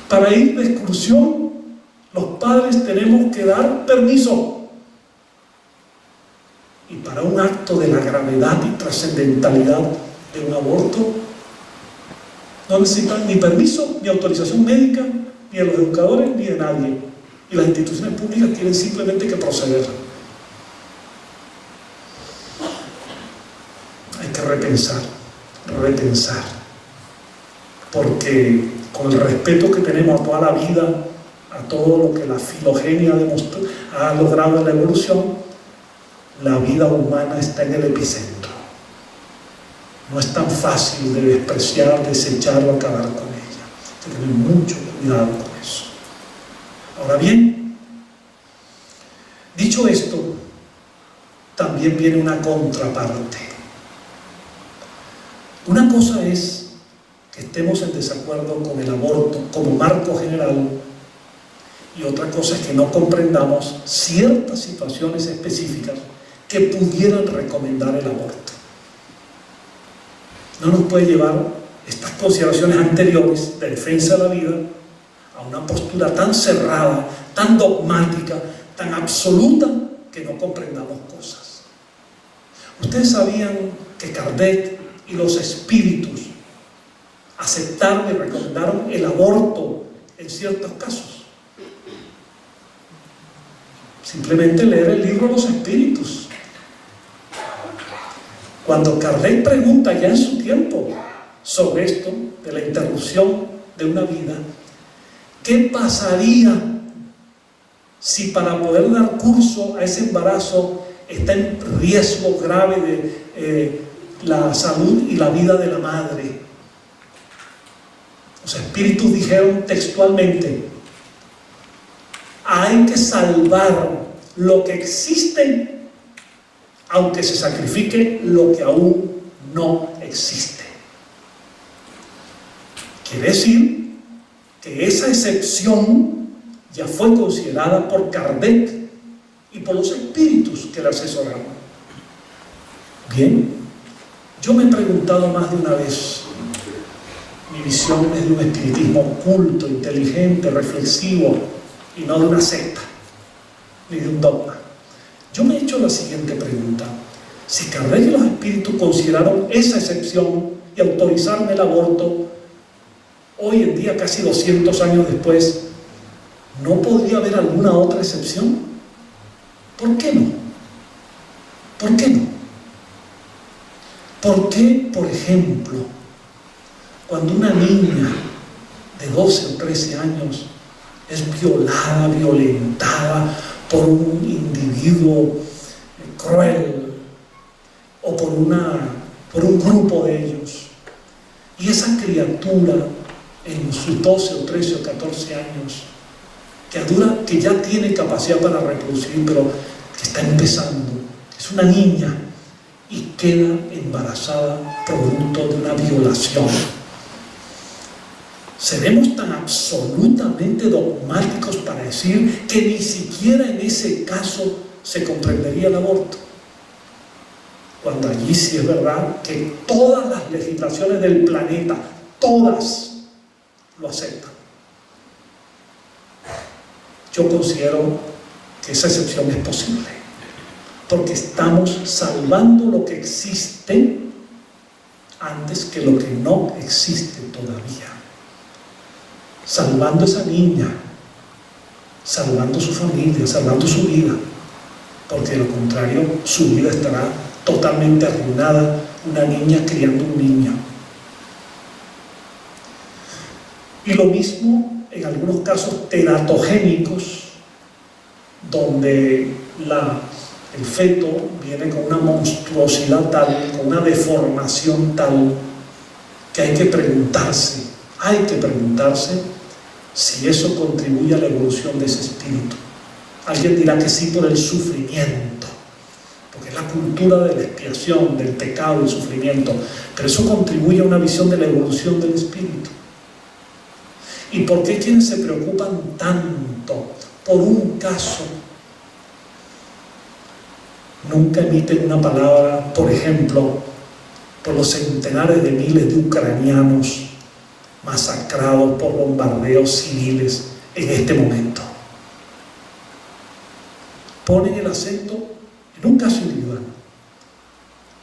Para ir de excursión, los padres tenemos que dar permiso. Y para un acto de la gravedad y trascendentalidad de un aborto, no necesitan ni permiso, ni autorización médica, ni de los educadores, ni de nadie. Y las instituciones públicas tienen simplemente que proceder. Hay que repensar, porque con el respeto que tenemos a toda la vida, a todo lo que la filogenia ha logrado en la evolución, la vida humana está en el epicentro. No es tan fácil de despreciar, desechar o acabar con ella. Hay que tener mucho cuidado con eso. Ahora bien, dicho esto, también viene una contraparte. Una cosa es que estemos en desacuerdo con el aborto como marco general, y otra cosa es que no comprendamos ciertas situaciones específicas que pudieran recomendar el aborto. No nos puede llevar estas consideraciones anteriores de defensa de la vida a una postura tan cerrada, tan dogmática, tan absoluta, que no comprendamos cosas. Ustedes sabían que Kardec y los espíritus aceptaron y recomendaron el aborto en ciertos casos. Simplemente leer el libro de los espíritus. Cuando Kardec pregunta ya en su tiempo sobre esto, de la interrupción de una vida, ¿qué pasaría si para poder dar curso a ese embarazo está en riesgo grave de la salud y la vida de la madre? Los espíritus dijeron textualmente: hay que salvar lo que existe, aunque se sacrifique lo que aún no existe. Quiere decir que esa excepción ya fue considerada por Kardec y por los espíritus que le asesoraron. Bien, yo me he preguntado más de una vez, mi visión es de un espiritismo culto, inteligente, reflexivo, y no de una secta, ni de un dogma. hecho la siguiente pregunta: si Kardec y los espíritus consideraron esa excepción y autorizaron el aborto, hoy en día, casi 200 años después, ¿no podría haber alguna otra excepción? ¿Por qué no? ¿Por qué no? ¿Por qué, por ejemplo, cuando una niña de 12 o 13 años es violada, violentada por un individuo cruel o por un grupo de ellos, y esa criatura en sus 12 o 13 o 14 años, que ya tiene capacidad para reproducir, pero que está empezando, es una niña y queda embarazada producto de una violación? ¿Seremos tan absolutamente dogmáticos para decir que ni siquiera en ese caso se comprendería el aborto? Cuando allí sí es verdad que todas las legislaciones del planeta, todas, lo aceptan. Yo considero que esa excepción es posible, porque estamos salvando lo que existe antes que lo que no existe todavía. Salvando a esa niña, salvando su familia, salvando su vida, porque de lo contrario su vida estará totalmente arruinada, una niña criando un niño. Y lo mismo en algunos casos teratogénicos, donde el feto viene con una monstruosidad tal, con una deformación tal, que hay que preguntarse si eso contribuye a la evolución de ese espíritu. Alguien dirá que sí por el sufrimiento, porque es la cultura de la expiación, del pecado, del sufrimiento, pero eso contribuye a una visión de la evolución del espíritu. ¿Y por qué quienes se preocupan tanto por un caso nunca emiten una palabra, por ejemplo, por los centenares de miles de ucranianos masacrados por bombardeos civiles en este momento? Ponen el acento en un caso individual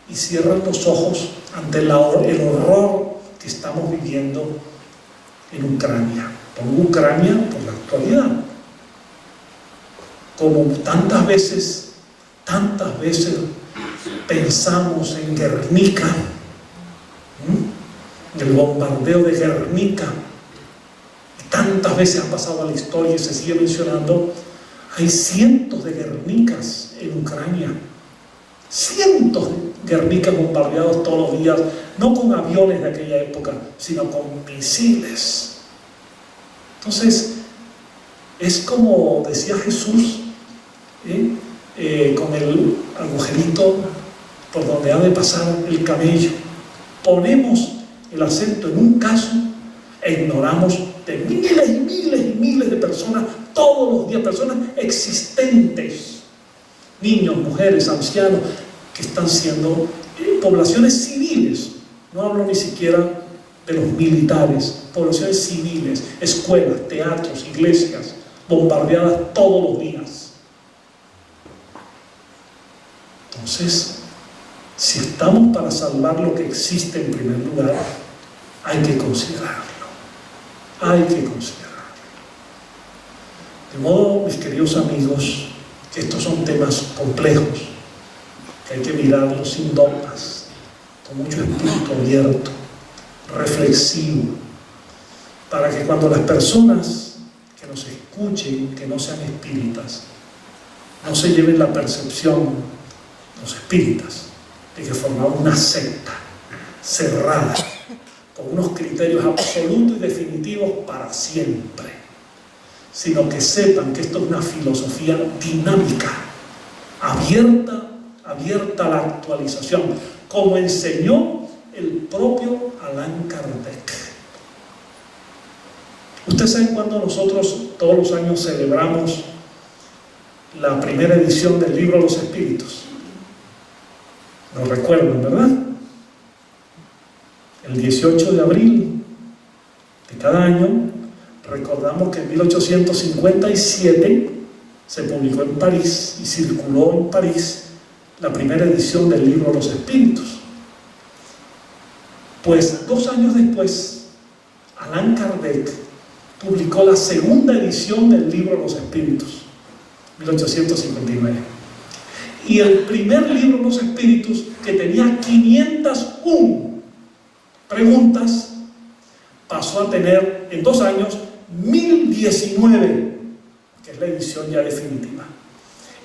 y cierran los ojos ante el horror que estamos viviendo en Ucrania. Pongo Ucrania por la actualidad. Como tantas veces pensamos en Guernica, el bombardeo de Guernica, y tantas veces ha pasado a la historia y se sigue mencionando. Hay cientos de Guernicas en Ucrania, cientos de Guernicas bombardeados todos los días, no con aviones de aquella época, sino con misiles. Entonces, es como decía Jesús, con el agujerito por donde ha de pasar el camello. Ponemos el acento en un caso e ignoramos de miles y miles y miles de personas, todos los días, personas existentes, niños, mujeres, ancianos, que están siendo poblaciones civiles. No hablo ni siquiera de los militares, poblaciones civiles, escuelas, teatros, iglesias, bombardeadas todos los días. Entonces, si estamos para salvar lo que existe en primer lugar, hay que considerarlo. Hay que considerarlo. De modo, mis queridos amigos, que estos son temas complejos, que hay que mirarlos sin dogmas, con mucho espíritu abierto, reflexivo, para que cuando las personas que nos escuchen, que no sean espíritas, no se lleven la percepción, los espíritas, de que formamos una secta cerrada, con unos criterios absolutos y definitivos para siempre, sino que sepan que esto es una filosofía dinámica, abierta a la actualización, como enseñó el propio Allan Kardec. Ustedes saben cuando nosotros todos los años celebramos la primera edición del libro de los espíritus. Lo recuerdan, ¿verdad? El 18 de abril de cada año recordamos que en 1857 se publicó en París y circuló en París la primera edición del libro Los Espíritus. Pues 2 años después, Allan Kardec publicó la segunda edición del libro Los Espíritus, 1859. Y el primer libro Los Espíritus, que tenía 501 preguntas, pasó a tener en 2 años 1019, que es la edición ya definitiva.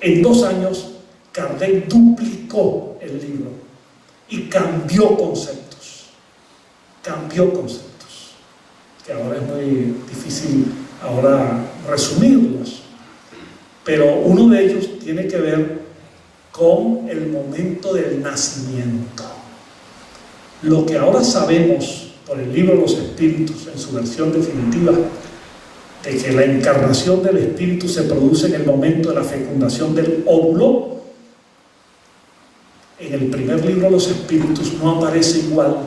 En 2 años, Kardec duplicó el libro y cambió conceptos, que ahora es muy difícil ahora resumirlos, pero uno de ellos tiene que ver con el momento del nacimiento. Lo que ahora sabemos por el libro Los Espíritus en su versión definitiva, de que la encarnación del espíritu se produce en el momento de la fecundación del óvulo, en el primer libro Los Espíritus no aparece igual,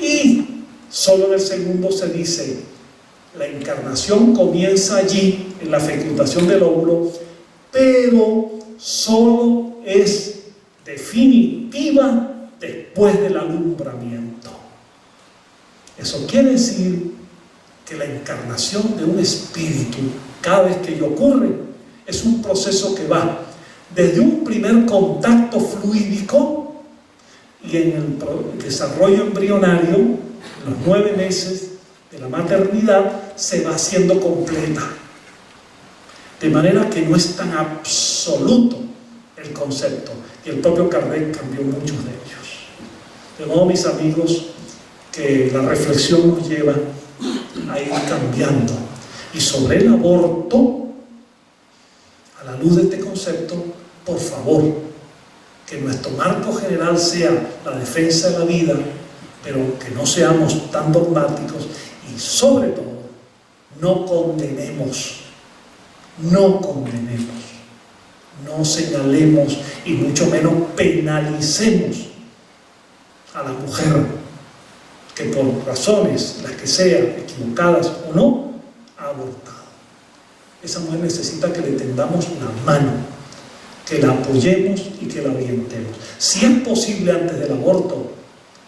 y solo en el segundo se dice: la encarnación comienza allí, en la fecundación del óvulo, pero solo es definitiva después del alumbramiento. Eso quiere decir que la encarnación de un espíritu, cada vez que ello ocurre, es un proceso que va desde un primer contacto fluídico, y en el desarrollo embrionario, en los 9 meses de la maternidad, se va haciendo completa. De manera que no es tan absoluto el concepto, y el propio Kardec cambió muchos de ellos. De modo, mis amigos, que la reflexión nos lleva a ir cambiando. Y sobre el aborto, a la luz de este concepto, por favor, que nuestro marco general sea la defensa de la vida, pero que no seamos tan dogmáticos, y sobre todo, no condenemos, no señalemos y mucho menos penalicemos a la mujer que por razones, las que sean, equivocadas o no, ha abortado. Esa mujer necesita que le tendamos la mano, que la apoyemos y que la orientemos. Si es posible antes del aborto,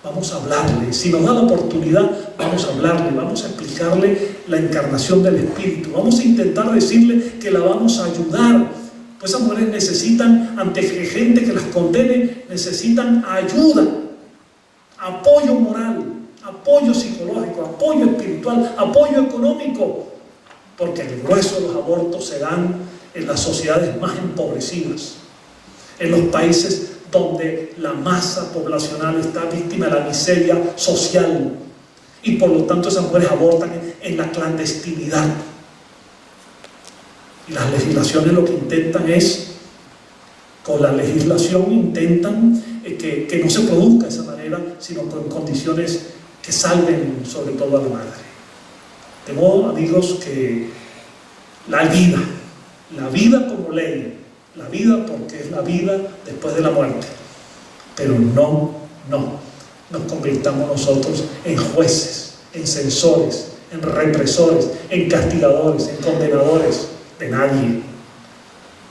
vamos a hablarle. Si nos da la oportunidad, vamos a hablarle, vamos a explicarle la encarnación del espíritu, vamos a intentar decirle que la vamos a ayudar. Pues esas mujeres necesitan, ante gente que las condene, necesitan ayuda, apoyo moral, apoyo psicológico, apoyo espiritual, apoyo económico, porque el grueso de los abortos se dan en las sociedades más empobrecidas, en los países donde la masa poblacional está víctima de la miseria social, y por lo tanto esas mujeres abortan en la clandestinidad. Y las legislaciones lo que intentan es, con la legislación intentan que no se produzca de esa manera, sino con condiciones que salven sobre todo a la madre. De modo, amigos, que la vida como ley, la vida porque es la vida después de la muerte, pero no nos convirtamos nosotros en jueces, en censores, en represores, en castigadores, en condenadores de nadie,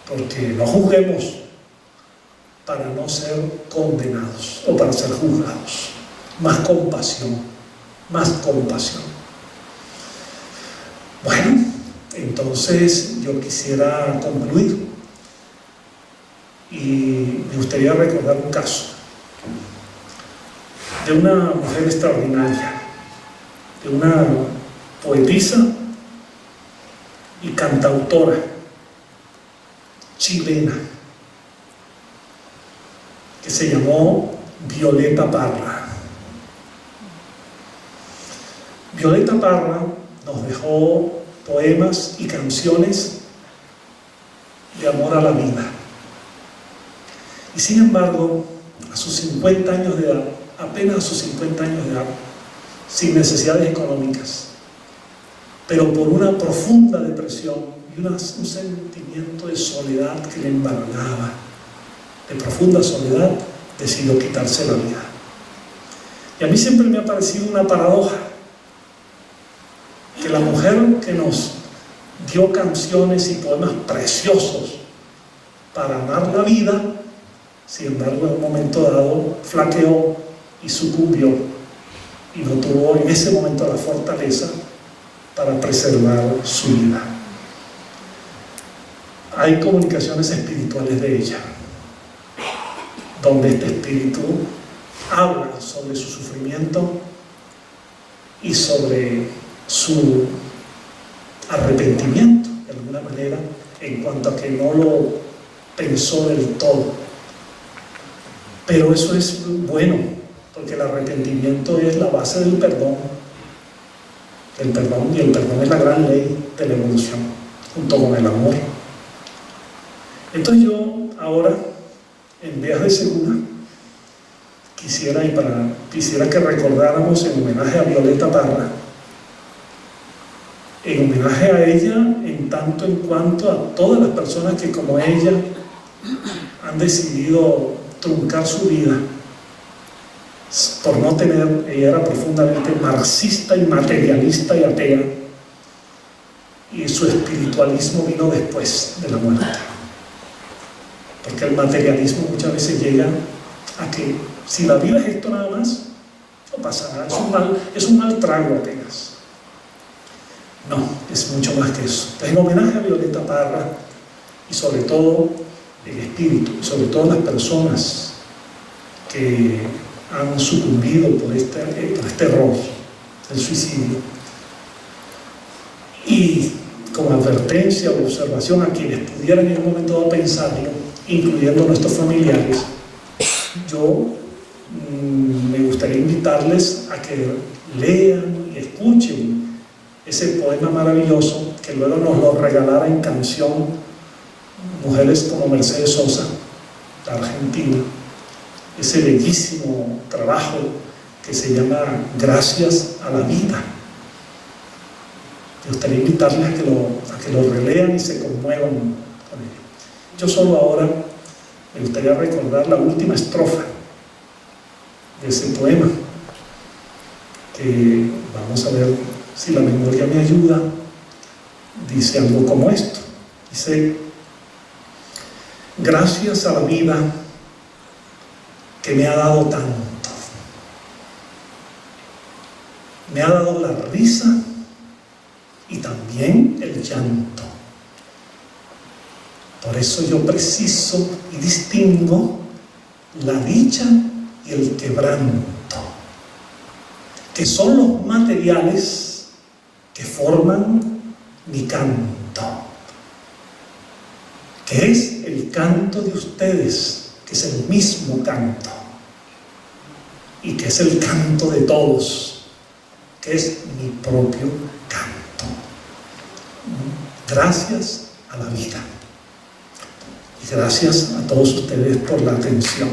porque no juzguemos para no ser condenados o para ser juzgados. Más compasión. Bueno, entonces yo quisiera concluir y me gustaría recordar un caso de una mujer extraordinaria, de una poetisa y cantautora chilena que se llamó Violeta Parra. Violeta Parra nos dejó poemas y canciones de amor a la vida. Y sin embargo, a sus 50 años de edad, apenas a sus 50 años de edad, sin necesidades económicas, pero por una profunda depresión y un sentimiento de soledad que le embargaba, de profunda soledad, decidió quitarse la vida. Y a mí siempre me ha parecido una paradoja que la mujer que nos dio canciones y poemas preciosos para amar la vida. Sin embargo, en un momento dado flaqueó y sucumbió y no tuvo en ese momento la fortaleza para preservar su vida. Hay comunicaciones espirituales de ella, donde este espíritu habla sobre su sufrimiento y sobre su arrepentimiento, de alguna manera, en cuanto a que no lo pensó del todo. Pero eso es bueno, porque el arrepentimiento es la base del perdón. Y el perdón es la gran ley de la evolución, junto con el amor. Entonces yo ahora, en Vías de Segura, quisiera que recordáramos en homenaje a Violeta Parra, en homenaje a ella en tanto en cuanto a todas las personas que como ella han decidido truncar su vida por no tener. Ella era profundamente marxista y materialista y atea, y su espiritualismo vino después de la muerte, porque el materialismo muchas veces llega a que si la vida es esto nada más, no pasa nada, es un mal trago apenas. No, es mucho más que eso. Entonces, en homenaje a Violeta Parra, y sobre todo el espíritu, y sobre todo las personas que han sucumbido por este error, el suicidio, y como advertencia o observación a quienes pudieran en un momento dado pensarlo, incluyendo a nuestros familiares, yo me gustaría invitarles a que lean y escuchen ese poema maravilloso que luego nos lo regalara en canción mujeres como Mercedes Sosa, de Argentina, ese bellísimo trabajo que se llama Gracias a la vida. Me gustaría invitarles a que lo relean y se conmuevan con ello. Yo solo ahora me gustaría recordar la última estrofa de ese poema, que vamos a ver si la memoria me ayuda. Dice algo como esto. Dice: gracias a la vida que me ha dado tanto. Me ha dado la risa y también el llanto. Por eso yo preciso y distingo la dicha y el quebranto, que son los materiales que forman mi canto, que es el canto de ustedes, que es el mismo canto, y que es el canto de todos, que es mi propio canto. Gracias a la vida. Y gracias a todos ustedes por la atención.